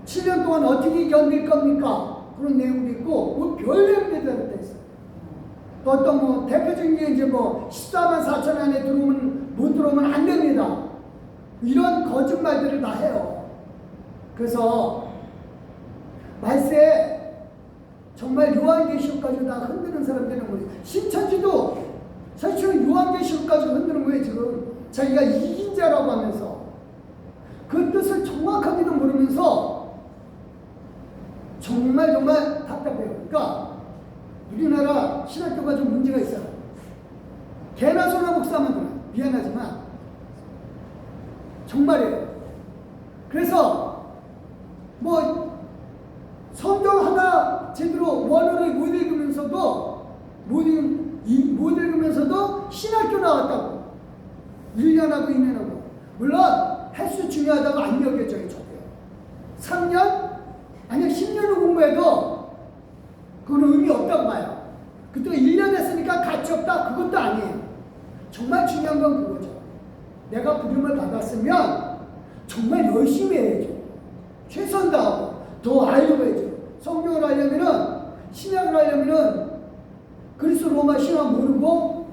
7년 동안 어떻게 견딜 겁니까? 그런 내용도 있고, 뭐 별 내용들이 다 있어요. 또 어떤 뭐 대표적인 게 이제 뭐 14만 4천 안에 못 들어오면 안 됩니다. 이런 거짓말들을 다 해요. 그래서 말세 정말 요한계시록 가지고 다 흔드는 사람들은 뭐예요? 신천지도 사실은 요한계시록 가지고 흔드는 거예요. 지금 자기가 이긴 자라고 하면서 그 뜻을 정확하게도 모르면서 정말 답답해요. 그러니까 우리나라 신학교가 좀 문제가 있어요. 개나 소나 목사만 들어요. 미안하지만 정말이에요. 그래서 뭐 성경 하나 제대로 원어를 못 읽으면서도 신학교 나왔다고 1년하고 2년하고, 물론 횟수 중요하다고 안 여겨져요. 저도요. 3년 아니면 10년을 공부해도 그건 의미 없다고 봐요. 그때 1년 했으니까 가치 없다, 그것도 아니에요. 정말 중요한 건 그거죠. 내가 부름을 받았으면 정말 열심히 해야죠. 최선 다하고 더 알려고 해야죠. 성경을 알려면은, 신약을 알려면은 그리스 로마 신학 모르고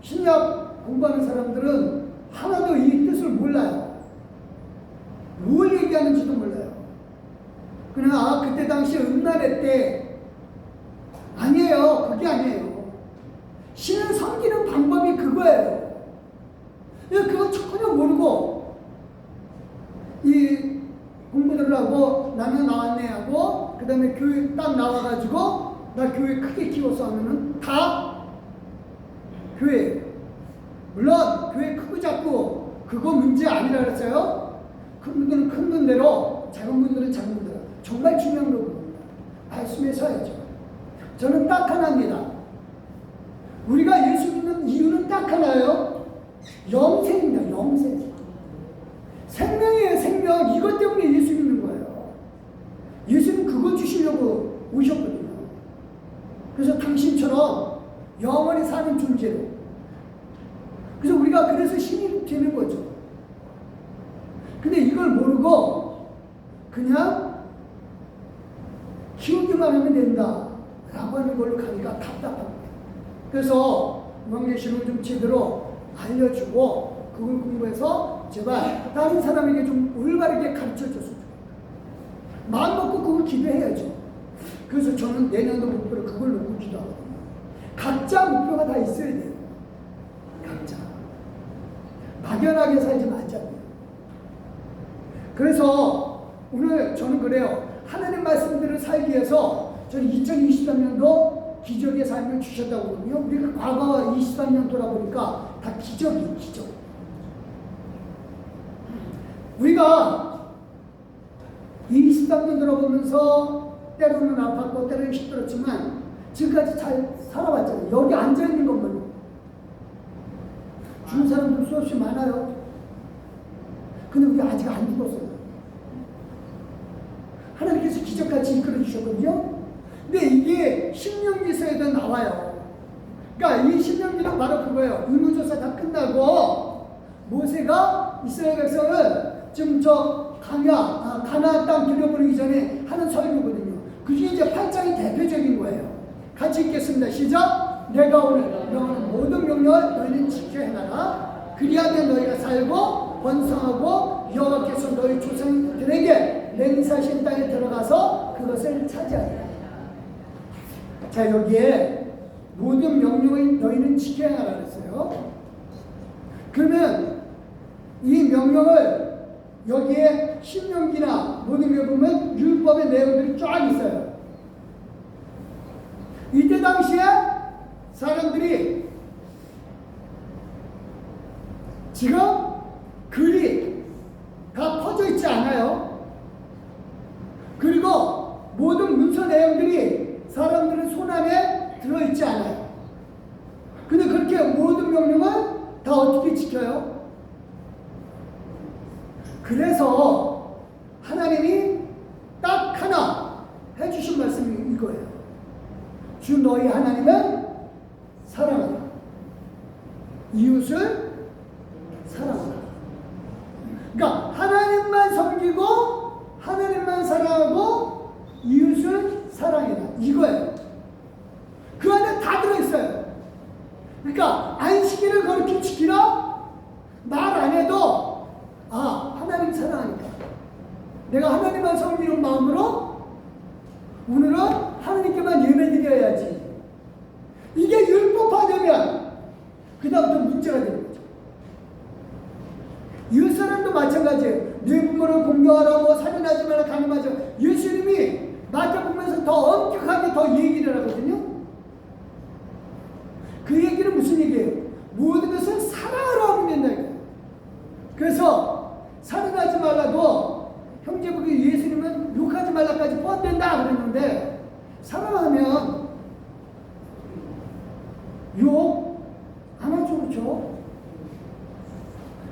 신약 공부하는 사람들은 하나도 이 뜻을 몰라요. 뭘 얘기하는지도 몰라요. 그러나 그때 당시 음란회 때 아니에요. 그게 아니에요. 신을 섬기는 방법이 그거예요. 그거 전혀 모르고 이 공부들을 하고 나는 나왔네 하고, 그 다음에 교회 딱 나와가지고 나 교회 크게 키워서 하면은 다 교회예요. 물론 교회 크고 작고 그거 문제 아니라 그랬어요. 큰 분들은 큰 분대로, 작은 분들은 작은 분대로. 정말 중요한 거 그겁니다. 말씀에 서야죠. 저는 딱 하나입니다. 우리가 예수 믿는 이유는 딱 하나예요. 영생입니다. 영생. 생명이에요. 생명. 이것 때문에 예수 믿는 거예요. 예수는 그거 주시려고 오셨거든요. 그래서 당신처럼 영원히 사는 존재로. 그래서 우리가 그래서 신이 되는 거죠. 근데 이걸 모르고 그냥 키우기만 하면 된다 라고 하는 걸로 가니까 답답합니다. 그래서 요한계시록을 좀 제대로 알려주고 그걸 공부해서 제발 다른 사람에게 좀 올바르게 가르쳐줬으면 좋겠다. 마음 먹고 그걸 기도해야죠. 그래서 저는 내년도 목표를 그걸 놓고 기도하거든요. 각자 목표가 다 있어야 돼요. 막연하게 살지 말자고요. 그래서 오늘 저는 그래요. 하나님 말씀들을 살기 위해서 저는 2023년도 기적의 삶을 주셨다고 그러거든요. 우리가 과거 23년 돌아보니까 다 기적이에요. 기적. 우리가 23년 돌아보면서 때로는 아팠고 때로는 힘들었지만 지금까지 잘 살아왔잖아요. 여기 앉아있는 것만요. 죽은 사람들 수없이 많아요. 근데 우리 아직 안 죽었어요. 하나님께서 기적같이 이끌어 주셨거든요. 근데 이게 신명기서에도 나와요. 그러니까 이 신명기는 바로 그거예요. 의무조사 다 끝나고 모세가 이스라엘 백성을 지금 가나안 땅 들여보내기 전에 하는 설교거든요. 그게 이제 8장이 대표적인 거예요. 같이 읽겠습니다. 시작. 내가 오늘 명하는 모든 명령을 너희는 지켜 행하라. 그리하면 너희가 살고 번성하고 여호와께서 너희 조상들에게 맹세하신 땅에 들어가서 그것을 차지하리라. 자, 여기에 모든 명령을 너희는 지켜야 하라 그랬어요. 그러면 이 명령을 여기에 신명기나 모든 게 보면 율법의 내용들이 쫙 있어요. 이때 당시에 사람들이 지금 글이 다 퍼져 있지 않아요. 그리고 모든 문서 내용들이 사람들의 손안에 들어있지 않아요. 근데 그렇게 모든 명령을 다 어떻게 지켜요? 그래서 하나님이 딱 하나 해주신 말씀이 이거예요. 주 너희 하나님은 사랑하라. 이웃을 사랑하라. 그러니까 하나님만 섬기고 하나님만 사랑하고 이웃을 사랑해라. 이거예요. 그 안에 다 들어있어요. 그러니까 안식일을 그렇게 지키라? 말 안 해도 하나님 사랑하니까 내가 하나님만 섬기는 마음으로 오늘은 하나님께만 예배드려야지. 이게 율법화되면 그 다음부터 문제가 되는 거죠. 이웃사람도 마찬가지예요. 네 부모를 공경하라고 살인하지 말라 간음하지 말라. 예수님이 맡아보면서 더 엄격하게 더 얘기를 하거든요. 그 얘기는 무슨 얘기예요? 모든 것을 사랑하라 하면 된다. 그래서 살인하지 말라도 형제복이 예수님은 욕하지 말라까지 포함된다 그랬는데 사랑하면 욕 안 하죠. 그렇죠?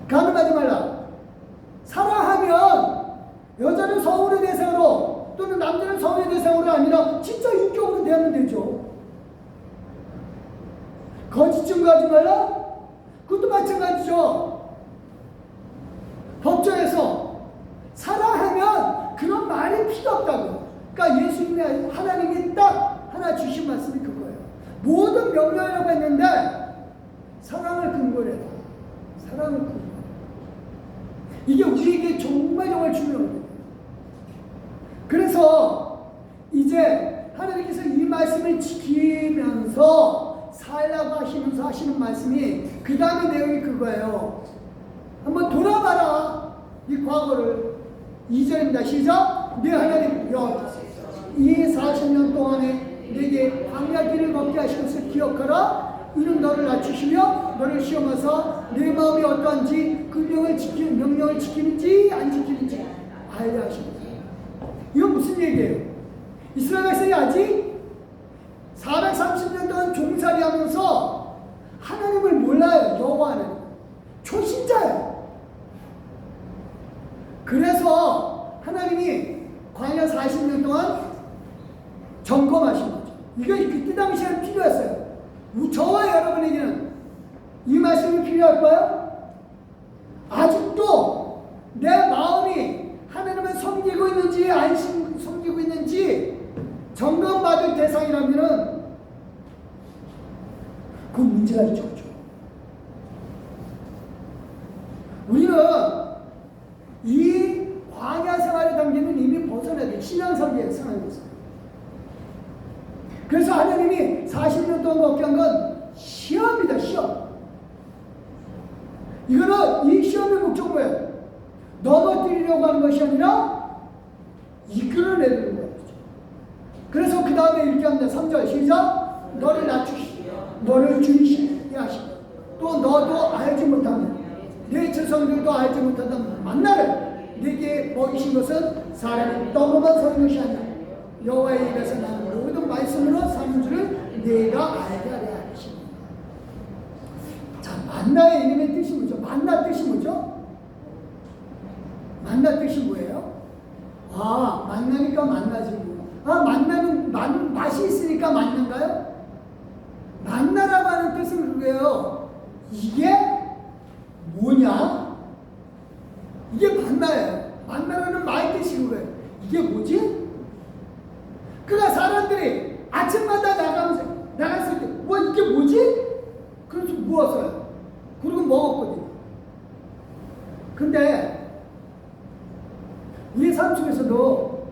간음하지 말라. 사랑하면 여자는 성혼의 대상으로 또는 남자는 성혼의 대상으로 아니라 진짜 인격으로 대하면 되죠. 거짓 증거하지 말라? 그것도 마찬가지죠. 법정에서 사랑하면 그런 말이 필요 없다고. 그러니까 예수님이 하나님이 딱 하나 주신 말씀이 그거예요. 모든 명령이라고 했는데 사랑을 근거로 해라. 사랑을 근거로. 이게 우리에게 정말 중요합니다. 그래서 이제 하나님께서 이 말씀을 지키면서 살라고 하시면서 하시는 말씀이 그 다음에 내용이 그거예요. 한번 돌아봐라. 이 과거를. 2절입니다. 시작. 네 하나님 여호와께서 이 40년 동안에 내게 광야 길을 걷게 하신 것을 기억하라. 이는 너를 낮추시며 너를 시험하사 내 마음이 어떠한지 그 명령을 지키는지 안 지키는지 알게 하십니다. 이건 무슨 얘기예요? 이스라엘 백성이 아직 430년 동안 종살이 하면서 하나님을 몰라요. 여호와는 초신자예요. 그래서 하나님이 광야 40년 동안 점검하신 거죠. 이게 그때 당시에 필요했어요. 저와 여러분에게는 이 말씀이 필요할까요? 아직도 내 마음이 하나님을 섬기고 있는지 안 섬기고 있는지 점검받을 대상이라면은 그 문제가 있죠. 우리는 이 광야 생활의 단계는 이미 벗어나야 돼. 신앙설계의 상황에서. 그래서 하나님이 40년 동안 먹게 한 건 시험이다. 시험. 이거는 이 시험의 목적 뭐예요? 넘어뜨리려고 하는 것이 아니라 이끌어내는 거예요. 그래서 그 다음에 이렇게 합니다. 3절 시작. 너를 낮추시고 너를 줄이시게 하시고 또 너도 알지 못하는 내 자손들도 알지 못하던 만나를 네게 먹이신 것은 사람이 떡으로만 사는 것이 아니라 여호와의 입에서 나는 모든 말씀으로 사는 줄을 네가 알게 하려 하십니다. 자, 만나의 이름의 뜻이 뭐죠? 만나 뜻이 뭐죠? 만나 뜻이 뭐예요? 아, 만나니까 만나지 뭐. 아, 만나는 맛이 있으니까 만난가요? 만나라고 하는 뜻은 그거예요. 이게 뭐냐? 이게 만나예요. 만나라는 말 뜻이 그거예요. 이게 뭐지? 그러니까 사람들이 아침마다 나갔을 때, 와, 이게 뭐지? 그래서 모았어요. 그리고 먹었거든요. 근데 우리 삶 속에서도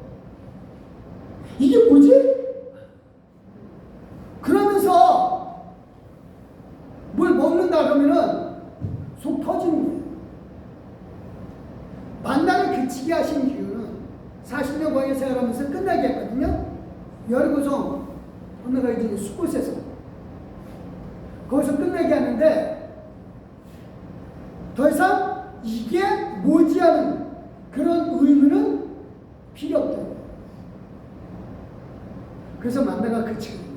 이게 뭐지? 그러면서 뭘 먹는다 그러면은 속 터지는 거예요. 만나를 그치게 하신 이유는 40년 광야 생활하면서 끝나게 했거든요. 여리고성 언어가 이제 숲곳에서 거기서 끝나게 하는데 더 이상 이게 뭐지 하는 그런 의무는 필요 없다. 그래서 만나가 그치거든요.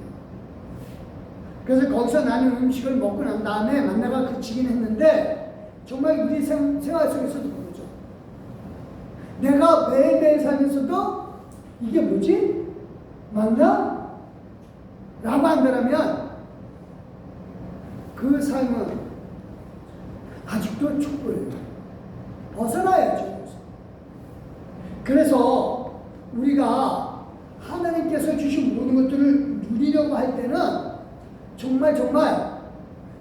그래서 거기서 나는 음식을 먹고 난 다음에 만나가 그치긴 했는데 정말 우리 생활 속에서도 그러죠. 내가 매일매일 살면서도 이게 뭐지? 만나? 라고 한다면 그 삶은 아직도 축복이에요. 벗어나야죠. 그래서 우리가 하나님께서 주신 모든 것들을 누리려고 할 때는 정말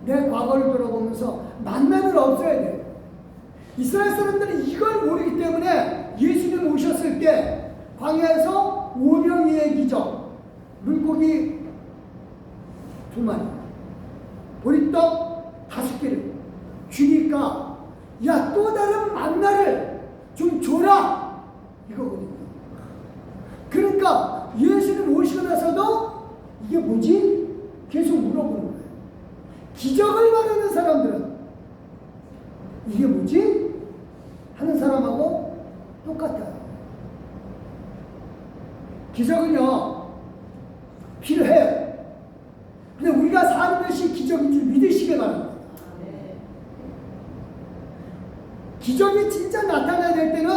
내 과거를 돌아보면서 만남은 없어야 돼요. 이스라엘 사람들은 이걸 모르기 때문에 예수님 오셨을 때 광야에서 오병이의 기적, 물고기 2마리, 보리떡 5개를 주니까 야, 또 다른 만나를 좀 줘라 이거거든요. 그러니까 예수님 오시고 나서도 이게 뭐지? 계속 물어보는 거예요. 기적을 바라는 사람들은 이게 뭐지? 하는 사람하고 똑같아요. 기적은요 필요해요. 근데 우리가 사는 것이 기적인 줄 믿으시길 바랍니다. 기적이 진짜 나타나야 될 때는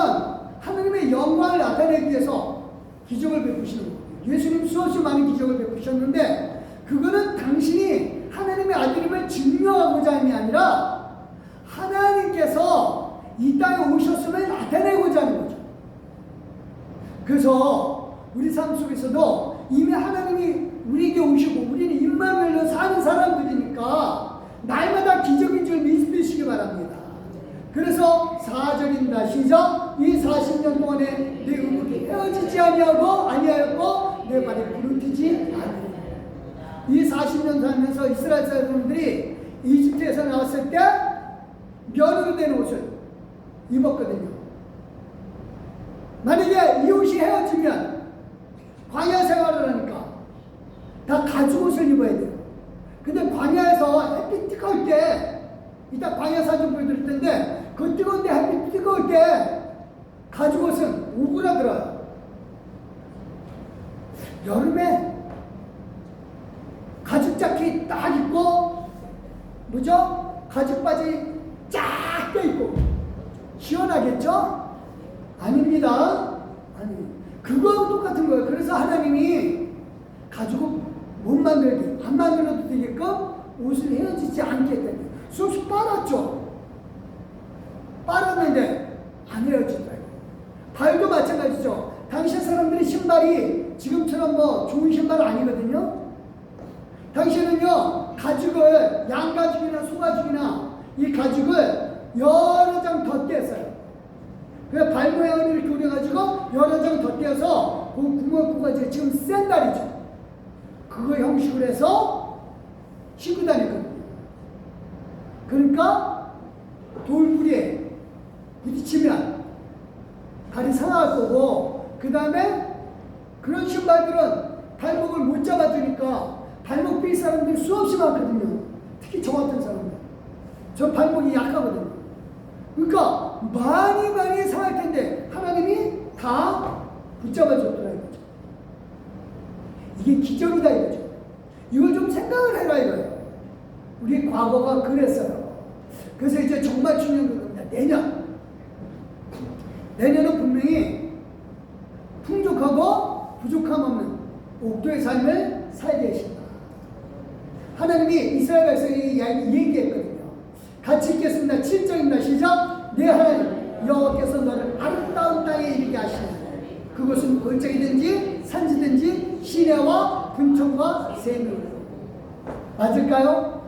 하나님의 영광을 나타내기 위해서 기적을 베푸시는 거예요. 예수님 수없이 많은 기적을 베푸셨는데 그거는 당신이 하나님의 아들임을 증명하고자 함이 아니라 하나님께서 이 땅에 오셨음을 나타내고자 하는 거죠. 그래서 우리 삶 속에서도 이미 하나님이 우리에게 오시고 우리는 임마누엘로 사는 사람들이니까 날마다 기적인 줄 믿으시기 바랍니다. 그래서 4절입니다. 시작. 이 40년 동안에 내 의복이 헤어지지 아니하였고 내 발이 부르트지 아니하였고. 이 40년 살면서 이스라엘 사람들이 이집트에서 나왔을 때 면으로 된 옷을 입었거든요. 만약에 이 옷이 헤어지면 광야 생활을 하니까 다 가죽 옷을 입어야 돼요. 근데 광야에서 햇빛 뜨거울 때 이따 광야 사진 보여드릴 텐데 그 뜨거운데 햇빛 뜨거울 때 가죽 옷은 오그라들어요. 여름에 가죽 자켓 딱 입고 뭐죠? 가죽 바지 쫙 껴입고 시원하겠죠? 아닙니다. 아니, 그거하고 똑같은 거예요. 그래서 하나님이 가죽을 못 만들게, 안 만들어도 되게끔 옷을 헤어지지 않게 했다는 거예요. 수없이 빨았죠? 빨았는데 안 헤어지더라고요. 발도 마찬가지죠. 당시 사람들이 신발이 지금처럼 뭐 좋은 신발 아니거든요. 당시에는요 가죽을 양가죽이나 소가죽이나 이 가죽을 여러 장 덧댔어요. 그래서 발 모양을 이렇게 올려가지고 여러 장 덧대어서 그 구멍 구가지고 지금 샌달이죠. 그거 형식으로 해서 신고 다녔거든요. 그러니까 돌부리에 부딪히면 발이 상할 거고, 그 다음에 그런 신발들은 발목을 못 잡아주니까 발목 삘 사람들 수없이 많거든요. 특히 저 같은 사람들. 저 발목이 약하거든요. 그러니까 많이 상할 텐데 하나님이 다 붙잡아줬더라 이거죠. 이게 기적이다 이거죠. 이걸 좀 생각을 해라 이거예요. 우리 과거가 그랬어요. 그래서 이제 정말 중요한 겁니다. 내년은 분명히 풍족하고 부족함 없는 옥도의 삶을 살게 하신다. 하나님이 이스라엘 백성에게 얘기했거든요. 같이 읽겠습니다. 7절입니다. 시작. 내 하나님 여호와께서 너를 아름다운 땅에 이르게 하시니 그것은 골짜기든지 산지든지 시내와 분촌과 샘이라. 맞을까요?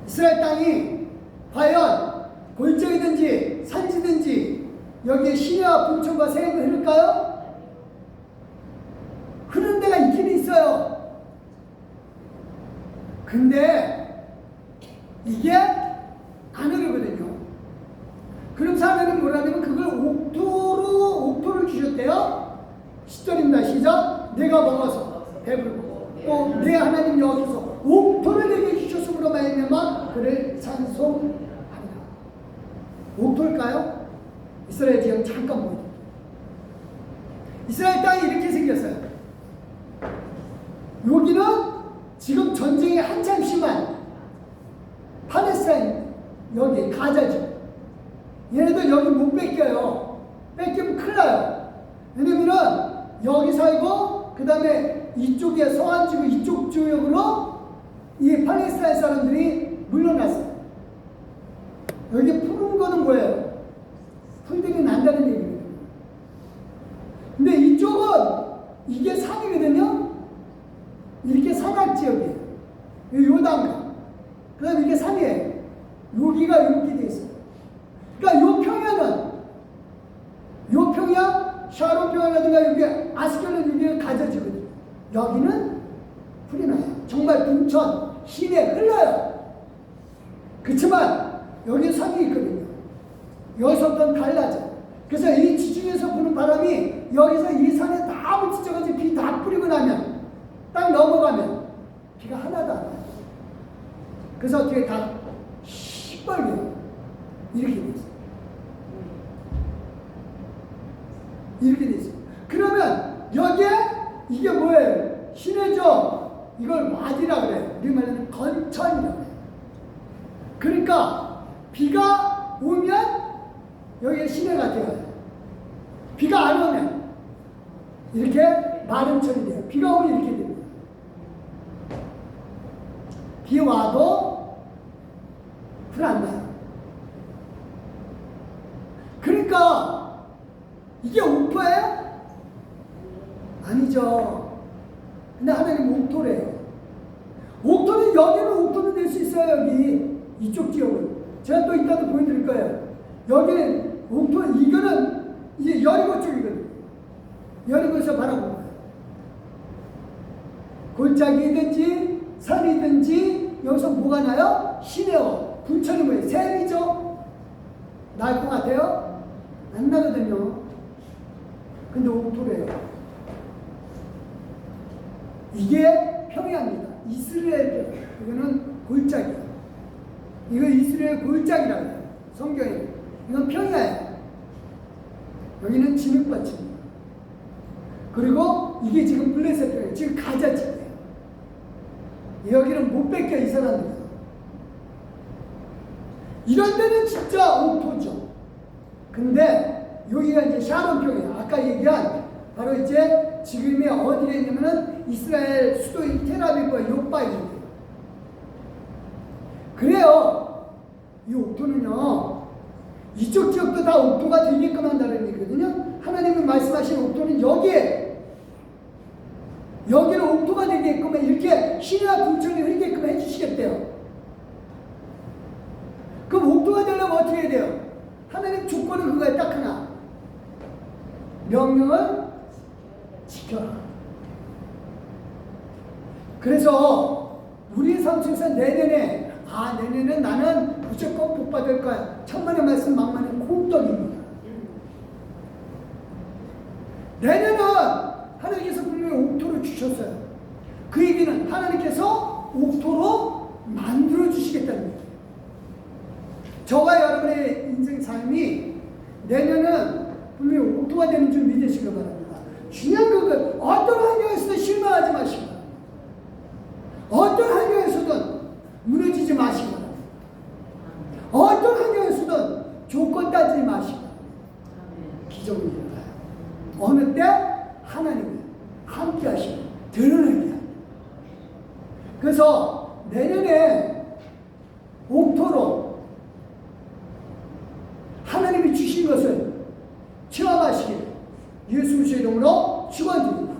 이스라엘 땅이 과연 골짜기든지 산지든지 여기에 시내와 분촌과 샘이 흐를까요? 흐르는 데가 있긴 있어요. 근데 이게 안 흐르거든요. 그럼 하나님은 뭐라냐면 그걸 옥토를 주셨대요. 10절입니다. 시작. 내가 먹어서 배부르고 또 내 하나님 여호와께서 옥토를 내게 주셨으므로 말미암아 그를 찬송하리라. 옥토일까요? 이스라엘 지형 잠깐 보여요. 이스라엘 땅이 이렇게 생겼어요. 여기는 지금 전쟁이 한참 심한 팔레스타인, 여기 가자죠. 얘네들 여기 못 뺏겨요. 뺏기면 큰일 나요. 왜냐면은 여기 살고 그 다음에 이쪽에 서안지구 이쪽 지역으로 이 팔레스타인 사람들이 물러났어요. 여기 푸른 거는 뭐예요? 풀들이 난다는 얘기거든요. 근데 이쪽은 이게 산이거든요. 이렇게 산악지역이에요. 요단강. 그 다음에 이게 산이에요. 여기가 이렇게 돼 있어요. 그러니까 요 평야는, 요 평야, 샤론 평야라든가 여기 아스kel론 여기가 가져지거든요. 여기는 풀이 나요. 정말 분천, 시내 흘러요. 그렇지만 여기 산이 있거든요. 여기서부터는 달라져. 그래서 이 지중해에서 부는 바람이 여기서 이 산에 다 묻혀져가지고 비 다 뿌리고 나면 딱 넘어가면 비가 하나도 안 나요. 그래서 어떻게 다 시뻘게 이렇게 돼 있어요. 이렇게 돼 있어요. 그러면 여기에 이게 뭐예요? 시내죠. 이걸 와디라 그래요. 우리 말로는 건천이라고 해요. 그러니까 비가 오면 여기에 시내가 되어요. 비가 안 오면 이렇게 마른 철이 돼요. 비가 오면 이렇게 됩니다. 비 와도 불 안 나요. 그러니까 이게 옥토예요? 아니죠. 근데 하나님 옥토래요. 옥토는 여기는 옥토는 될 수 있어요. 여기 이쪽 지역은 제가 또 이따도 보여드릴 거예요. 여기는 옥토, 이거는 이제 여리고 쪽이거든요. 여리고에서 바라보는 거예요. 골짜기든지 산이든지 여기서 뭐가 나요? 시내와 분천이 뭐예요? 샘이죠? 날 것 같아요? 안 나거든요. 근데 옥토래요. 이게 평야입니다. 이스라엘 평야. 이거는 골짜기. 이거 이스라엘 골짜기라고 해요. 성경에. 이건 평야예요. 여기는 진흙밭입니다. 그리고 이게 지금 블레셋 평야. 지금 가자지예요. 여기는 못 뺏겨 이 사람들. 이런 데는 진짜 옥토죠. 근데 여기가 이제 샤론 평야. 아까 얘기한 바로 이제 지금이 어디에 있냐면은 이스라엘 수도인 텔아비브와 요바이입니다. 그래요. 이 옥토는요, 이쪽 지역도 다 옥토가 되게끔 한다는 얘기거든요. 하나님이 말씀하신 옥토는 여기를 옥토가 되게끔 이렇게 시내와 분천이 흐르게끔 해주시겠대요. 그럼 옥토가 되려면 어떻게 해야 돼요? 하나님 조건은 그거에 딱 하나. 명령을 지켜라. 그래서 우리 삶 속에서 내년에 내년에 나는 무조건 복 받을 거야. 천만의 말씀 만만의 콩떡입니다. 내년은 하나님께서 분명히 옥토를 주셨어요. 그 얘기는 하나님께서 옥토로 만들어 주시겠다는 거예요. 저와 여러분의 인생 삶이 내년은 분명히 옥토가 되는 줄 믿으시기 바랍니다. 중요한 것은 어떤 환경에서도 실망하지 마시고, 어떤 환경에서든 무너지지 마시고, 어떤 환경에서든 조건 따지지 마시고, 기적을 일어나요. 어느 때 하나님이 함께 하시고 드러나게 합니다. 그래서 내년에 옥토로 하나님이 주신 것을 체험하시길 예수 그리스도의 이름으로 축원드립니다.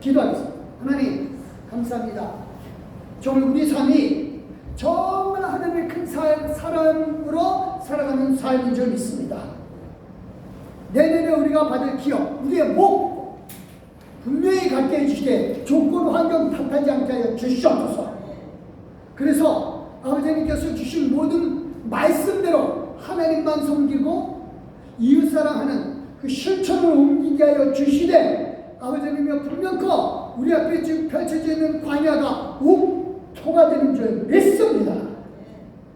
기도하겠습니다. 하나님 감사합니다. 정말 우리 삶이 정말 하나님의 큰 사랑으로 살아가는 삶인 줄 믿습니다. 내년에 우리가 받을 기업, 우리의 목 분명히 갖게 해주시되 조건 환경 탓하지 않게 하여 주시옵소서. 그래서 아버지님께서 주신 모든 말씀대로 하나님만 섬기고 이웃사랑하는 그 실천을 옮기게 하여 주시되 아버지님이 분명코 우리 앞에 지금 펼쳐져 있는 광야가 옥토가 되는 줄 믿습니다.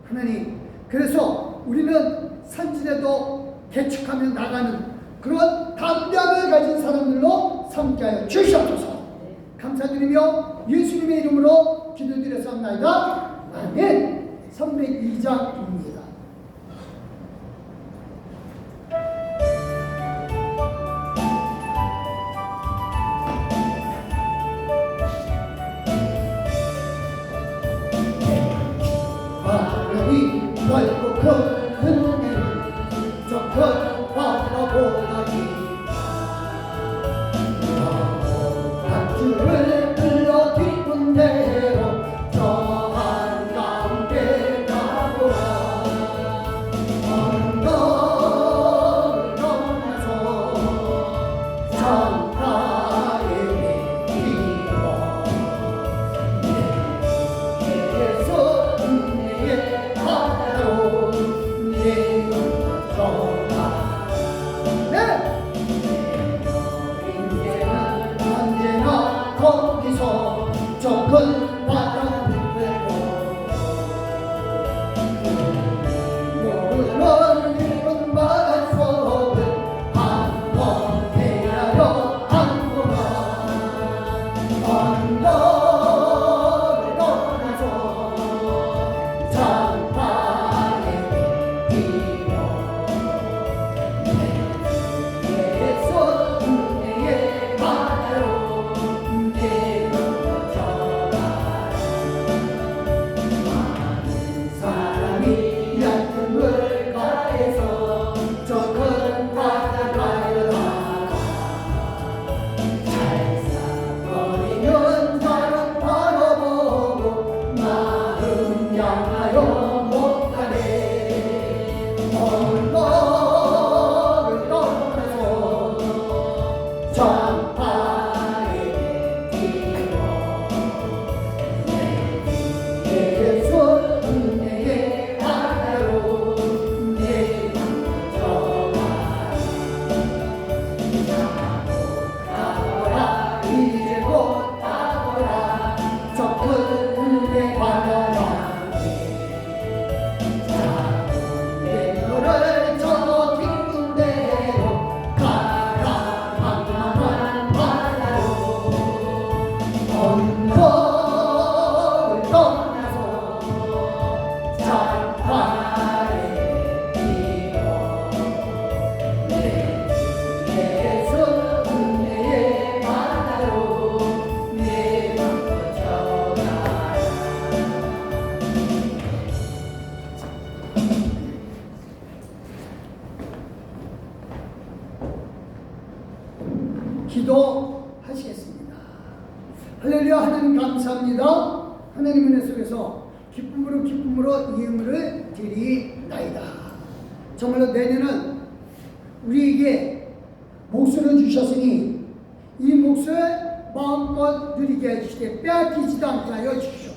하나님, 그래서 우리는 산지에도 개척하며 나가는 그런 담대함을 가진 사람들로 삼게 하여 주시옵소서. 감사드리며 예수님의 이름으로 기도드렸사옵나이다. 아멘. 302장입니다. 하나님 넓고 큰 은혜를 저 큰 바다보다 주를 불러 깊은 대로 저 한가운데 가보라. 언덕을 넘어서 창가에 내리고 내게서 은혜의 바다로 내려져가. 네! 거기서 저 큰 바다를 빼고 모르는 깊은 바닷속을 한번 헤아려 안보라. 언덕을 떠나서 창가에 내리고 내게서 은혜의 바다로 사람이 얕은 물가에서 저 큰 바다가에 나가 잘싸거리는 사람 바라보고 마음 향하여 못가네. 언덕을 떠나서 창가에 뛰고 내게서 은혜의 바다로 내려져가. 가보라 이제 곧 가보라 저 큰 은혜 바다와 내 너를 저 깊은 데로 가라.茫茫한 바다로 언덕을 떠나서 창가에 뛰고 내게서 은혜의 바다로 내려져가. 기도하시겠습니다. 할렐루야. 하나님 감사합니다. 하나님 은혜 속에서 기쁨으로 이 의무를 드리나이다. 정말로 내년은 우리에게 목숨을 주셨으니 이 몫을 마음껏 누리게 해주시되 빼앗기지도 않게 하여 주시옵소서.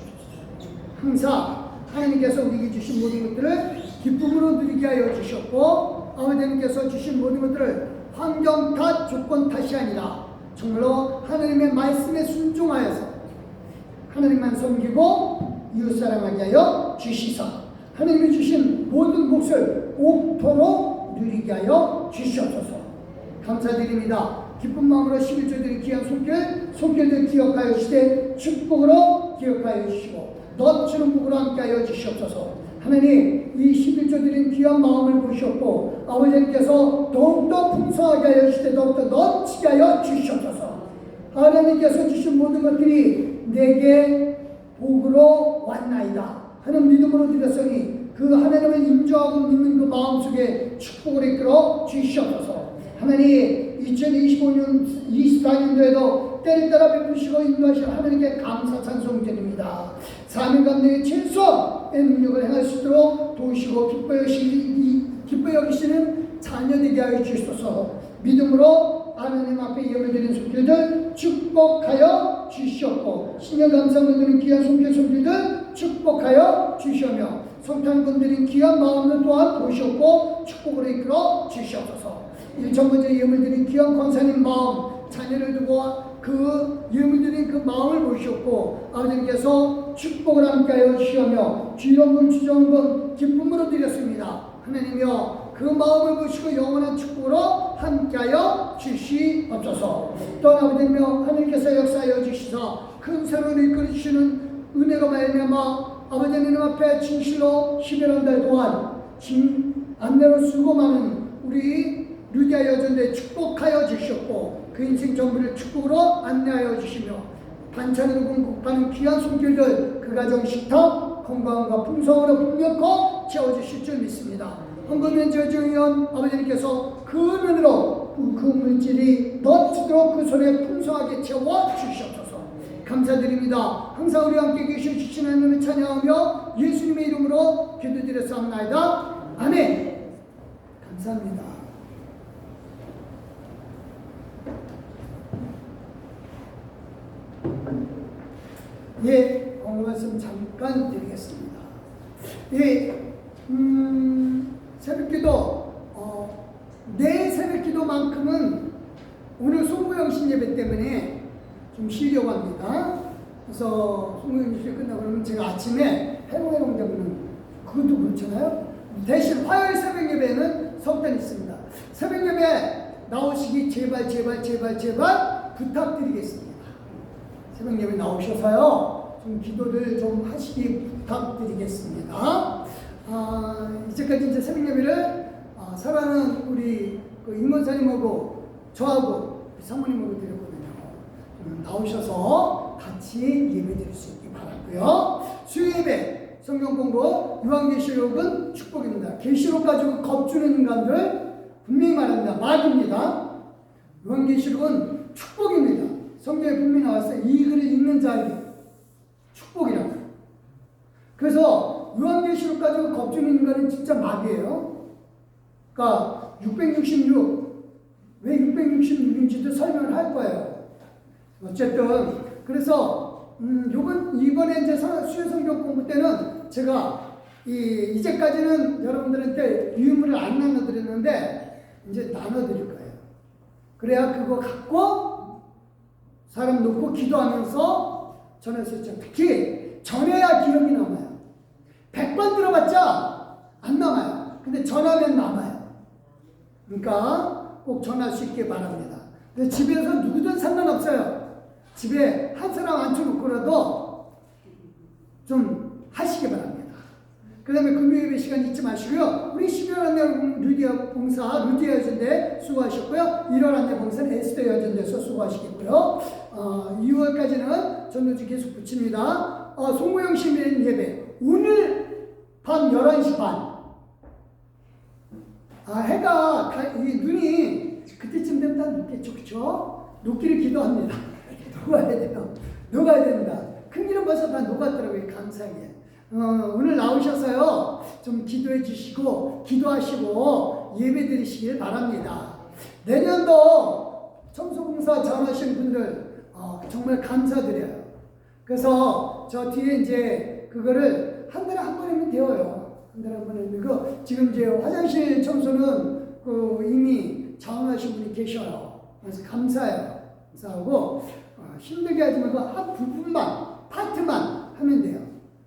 항상 하나님께서 우리에게 주신 모든 것들을 기쁨으로 누리게 하여 주셨고, 아버지님께서 주신 모든 것들을 환경 탓, 조건 탓이 아니라 정말로 하나님의 말씀에 순종하여서 하나님만 섬기고 이웃사랑하게 하여 주시사 하나님이 주신 모든 몫을 옥토록 누리게 하여 주시옵소서. 감사드립니다. 기쁜 마음으로 11조 드린 귀한 손길들 기억하여 주시되 축복으로 기억하여 주시고 너치는 복으로 함께하여 주시옵소서. 하나님, 이 11조 드린 귀한 마음을 보셨고 아버지님께서 더욱더 풍성하게 하여 주시되 더욱더 넘치게 하여 주시옵소서. 하나님께서 주신 모든 것들이 내게 복으로 왔나이다 하는 믿음으로 드렸으니 그 하나님을 인정하고 믿는 그 마음속에 축복을 이끌어 주시옵소서. 하나님, 2025년 24년도에도 때를 따라 베푸시고 인도하시는 하나님께 감사 찬송 드립니다. 사명 감당의 최소의 능력을 행할 수 있도록 도우시고 기뻐 여기시는 자녀 되게 하여 주시옵소서. 믿음으로 하나님 앞에 예물드린 손길들 축복하여 주시옵고 신령 감사를 드린 귀한 손길들 축복하여 주시오며 성탄 건드린 귀한 마음들 또한 보시옵고 축복으로 이끌어 주시옵소서. 1천 번째 예물드린 귀한 권사님 마음 자녀를 두고 그 예물드린 그 마음을 보시옵고 아버지께서 축복을 함께하여 주시오며 주의로운 주정은 기쁨으로 드렸습니다. 하나님이여 그 마음을 보시고 영원한 축복으로 함께하여 주시옵소서. 또한 아버지며 하나님께서 역사하여 주시사 큰 세로를 이끌어 주시는 은혜로 말미암아 아버지 하나님 앞에 진실로 11월 달 동안 안내로 쓰고 많은 우리 루디아 여전대 축복하여 주셨고 그 인생 전부를 축복으로 안내하여 주시며 반찬으로 공급하는 귀한 손길들 그 가정 식탁 건강과 풍성으로 풍요코 채워주실 줄 믿습니다. 헌금의 저정위원 아버지님께서 그 은으로 그 물질이 넘치도록 그 손에 풍성하게 채워 주시옵소서. 감사드립니다. 항상 우리와 함께 계신 하나님을 찬양하며 예수님의 이름으로 기도드렸사옵나이다. 아멘. 감사합니다. 예, 오늘 말씀 잠깐 드리겠습니다. 예, 새벽기도 내 새벽기도만큼은 오늘 송구영신 예배 때문에 좀 쉬려고 합니다. 그래서 송구영신 끝나고 그러면 제가 아침에 해롱해롱 되면 그것도 그렇잖아요. 대신 화요일 새벽 예배는 석단 있습니다. 새벽 예배 나오시기 제발 부탁드리겠습니다. 새벽 예배 나오셔서요 좀 기도를 좀 하시기 부탁드리겠습니다. 이제까지 이제 새벽 예배를 사랑하는 우리 그 임원사님하고 저하고 사모님하고 드렸거든요. 나오셔서 같이 예배 드릴 수 있기 바라고요. 수요 예배, 성경 공부, 요한계시록은 축복입니다. 계시록 가지고 겁주는 인간들 분명히 말합니다. 말입니다. 요한계시록은 축복입니다. 성경에 분명히 나왔어요. 이 글을 읽는 자에게 축복이라고. 그래서 요한계시록 가지고 겁주는 인간은 진짜 마귀예요. 그러니까 666, 왜 666인지도 설명을 할 거예요. 어쨌든 그래서 이번에 이제 수요 성경 공부 때는 제가 이제까지는 여러분들한테 유물을 안 나눠드렸는데 이제 나눠드릴 거예요. 그래야 그거 갖고 사람 놓고 기도하면서 전할 수 있죠. 특히 전해야 기억이 남아요. 100번 들어봤자 안 남아요. 근데 전하면 남아요. 그러니까 꼭 전할 수 있게 바랍니다. 근데 집에서 누구든 상관없어요. 집에 한 사람 앉혀놓고라도 좀 하시기 바랍니다. 그 다음에 금요일 시간 잊지 마시고요. 우리 12월 안내 루디아 봉사, 루디아 여전대 수고하셨고요. 1월 안내 봉사는 에스더 여전대에서 수고하시겠고요. 2월까지는 전도지 계속 붙입니다. 송구영 시민 예배. 오늘 밤 11시 반. 해가, 눈이 그때쯤 되면 다 녹겠죠. 그쵸? 녹기를 기도합니다. 녹아야 돼요. 녹아야 됩니다. 큰 길은 벌써 다 녹았더라고요. 감사하게. 오늘 나오셔서요. 좀 기도해 주시고, 기도하시고, 예배 드리시길 바랍니다. 내년도 청소봉사 잘하신 분들, 정말 감사드려요. 그래서 저 뒤에 이제 그거를 한 달에 한 번 한 달에 한 번 했는데 그 지금 이제 화장실 청소는 그 이미 자원하신 분이 계셔요. 그래서 감사해요. 감사하고 힘들게 하지 말고 한 부분만 파트만 하면 돼요.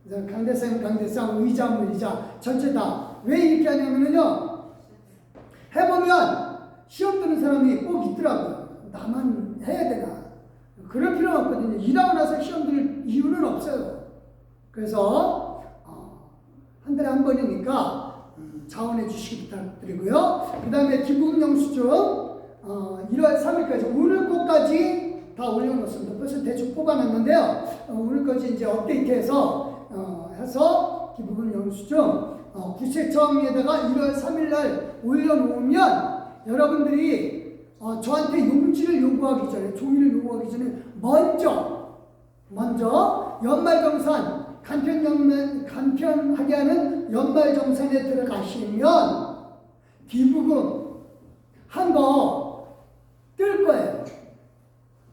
그래서 강대상, 의자 전체 다 왜 이렇게 하냐면요. 해보면 시험 드는 사람이 꼭 있더라고요. 나만 해야 되나? 그럴 필요는 없거든요. 일하고 나서 시험 들 이유는 없어요. 그래서 한 달에 한 번이니까 자원해 주시기 부탁드리고요. 그 다음에 기부금 영수증 1월 3일까지 오늘 것까지 다 올려놓습니다. 벌써 대충 뽑아놨는데요. 오늘까지 이제 업데이트해서 해서 기부금 영수증 구세청에다가 1월 3일날 올려놓으면 여러분들이 저한테 용지를 요구하기 전에 종이를 요구하기 전에 먼저 연말정산 간편하게 하는 연말정산에 들어가시면 기부금 한 거 뜰 거예요.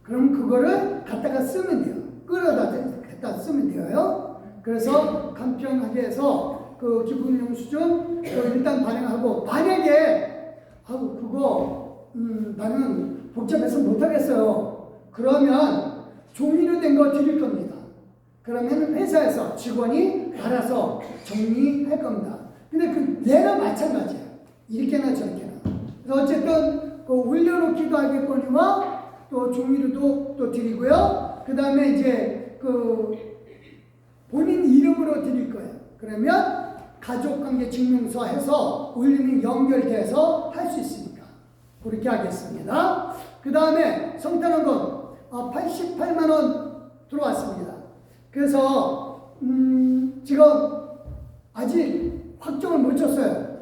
그럼 그거를 갖다가 쓰면 돼요. 끌어다 갖다 쓰면 돼요. 그래서 간편하게 해서 그 기부금 영수증 일단 발행하고 만약에 그거 나는 복잡해서 못하겠어요. 그러면 종이로 된 거 드릴 겁니다. 그러면 회사에서 직원이 알아서 정리할 겁니다. 근데 그 내가 마찬가지야. 이렇게나 저렇게나. 그래서 어쨌든 올려놓기도 하겠거니와 또 종이로도 또 드리고요. 그 다음에 이제 그 본인 이름으로 드릴 거예요. 그러면 가족관계 증명서 해서 올리면 연결돼서 할 수 있으니까 그렇게 하겠습니다. 그 다음에 성탄원금 88만 원 들어왔습니다. 그래서 지금 아직 확정을 못 쳤어요.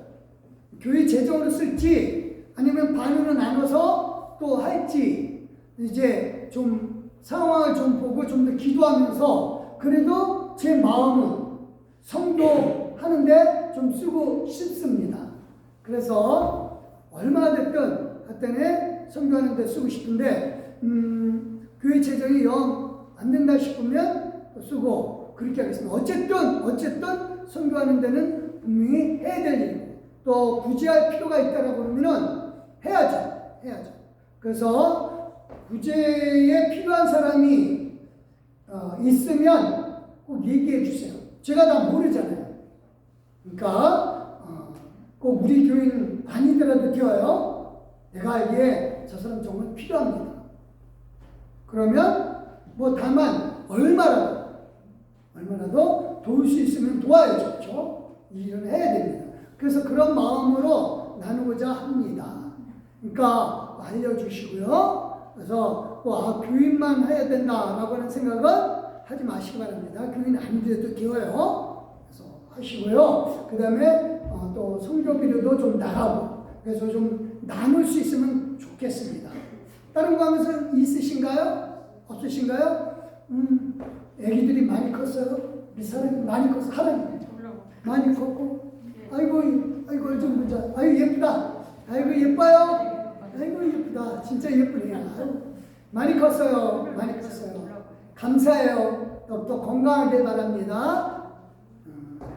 교회 재정으로 쓸지 아니면 반으로 나눠서 또 할지 이제 좀 상황을 좀 보고 좀 더 기도하면서 그래도 제 마음은 성도 하는데 좀 쓰고 싶습니다. 그래서 얼마나 됐든 하여튼에 선교하는 데 쓰고 싶은데 교회 재정이 영 안 된다 싶으면 쓰고 그렇게 하겠습니다. 어쨌든 선교하는 데는 분명히 해야 될 일이고 또 구제할 필요가 있다라고 그러면은 해야죠. 그래서 구제에 필요한 사람이 있으면 꼭 얘기해 주세요. 제가 다 모르잖아요. 그러니까 꼭 우리 교인 아니더라도 되어요. 내가 알기에 저 사람 정말 필요합니다. 그러면 뭐 다만 얼마라도 도울 수 있으면 도와야죠. 그렇죠? 이 일을 해야 됩니다. 그래서 그런 마음으로 나누고자 합니다. 그러니까 알려주시고요. 그래서 교인만 해야 된다라고 하는 생각은 하지 마시기 바랍니다. 교인 아니더라도 되어요. 그래서 하시고요. 그 다음에 또 성교비료도 좀 나가고 그래서 좀 나눌 수 있으면 좋겠습니다. 다른 거 하면서 있으신가요? 없으신가요? 애기들이 많이 컸어요. 우리 사람이 많이 컸어. 하나님 많이 컸고 아이고 좀 보자. 아이고 예쁘다. 아이고 예뻐요. 아이고 예쁘다. 진짜 예쁘네요. 많이 컸어요. 감사해요. 또 건강하길 바랍니다.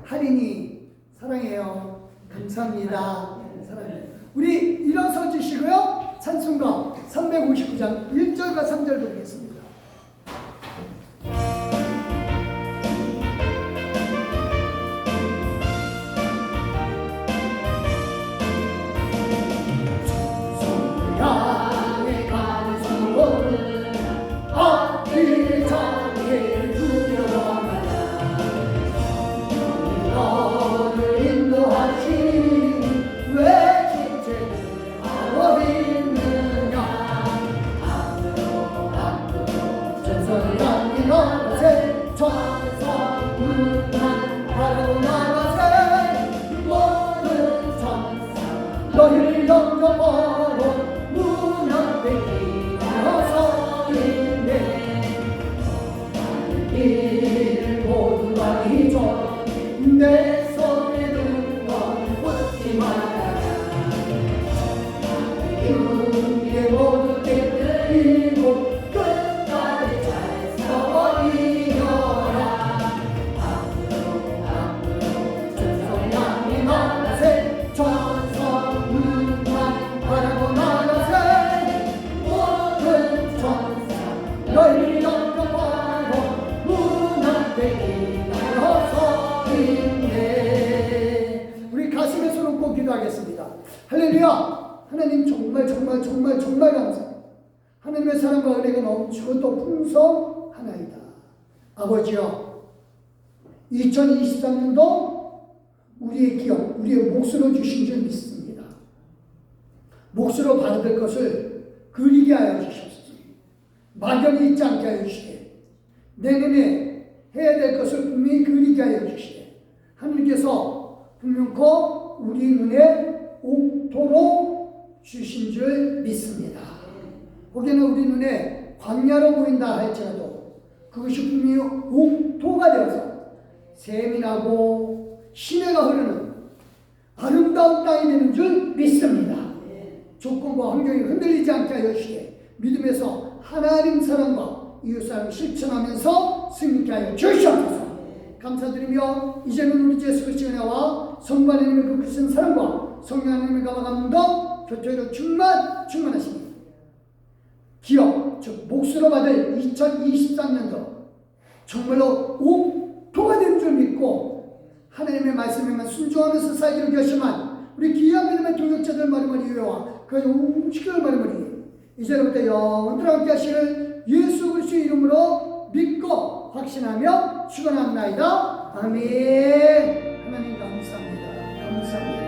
할인이 사랑해요. 감사합니다. 사랑해요. 우리 일어서 주시고요. 찬송가 359장 1절과 3절 보겠습니다. 왜 할렐루야! 하나님 정말 감사합니다. 하나님의 사랑과 은혜가 넘치고 또 풍성하나이다. 아버지여, 2023년도 우리의 기억, 우리의 몫으로 주신 줄 믿습니다. 몫으로 받을 것을 그리게 하여 주시옵소서. 막연히 있지 않게 하여 주시되, 내년에 해야 될 것을 분명히 그리게 하여 주시되, 하나님께서 분명코 우리 눈에 옥토로 주신 줄 믿습니다. 혹여나 우리 눈에 광야로 보인다 할지라도 그것이 분명히 옥토가 되어서 샘이 나고 시내가 흐르는 아름다운 땅이 되는 줄 믿습니다. 조건과 환경이 흔들리지 않게 하여 주시되 믿음에서 하나님 사랑과 이웃사랑을 실천하면서 승리케 하여 주시옵소서. 감사드리며 이제는 우리 예수 그리스도의 은혜와 성부 하나님의 그 크신 사랑과 성령 하나님의 감화감도 교토로 충만하십니다. 기업, 즉 몫으로 받을 2023년도 정말로 옥토가 된 줄 믿고 하나님의 말씀에만 순종하면서 살기로 결심한 우리 귀한 믿음의 동역자들 머리머리 위와 그 음식을 머리머리 이제부터 영원토록 함께 하시를 예수 그리스도의 이름으로 믿고 확신하며 축원합니다. 아멘. 하나님 감사합니다. 감사합니다.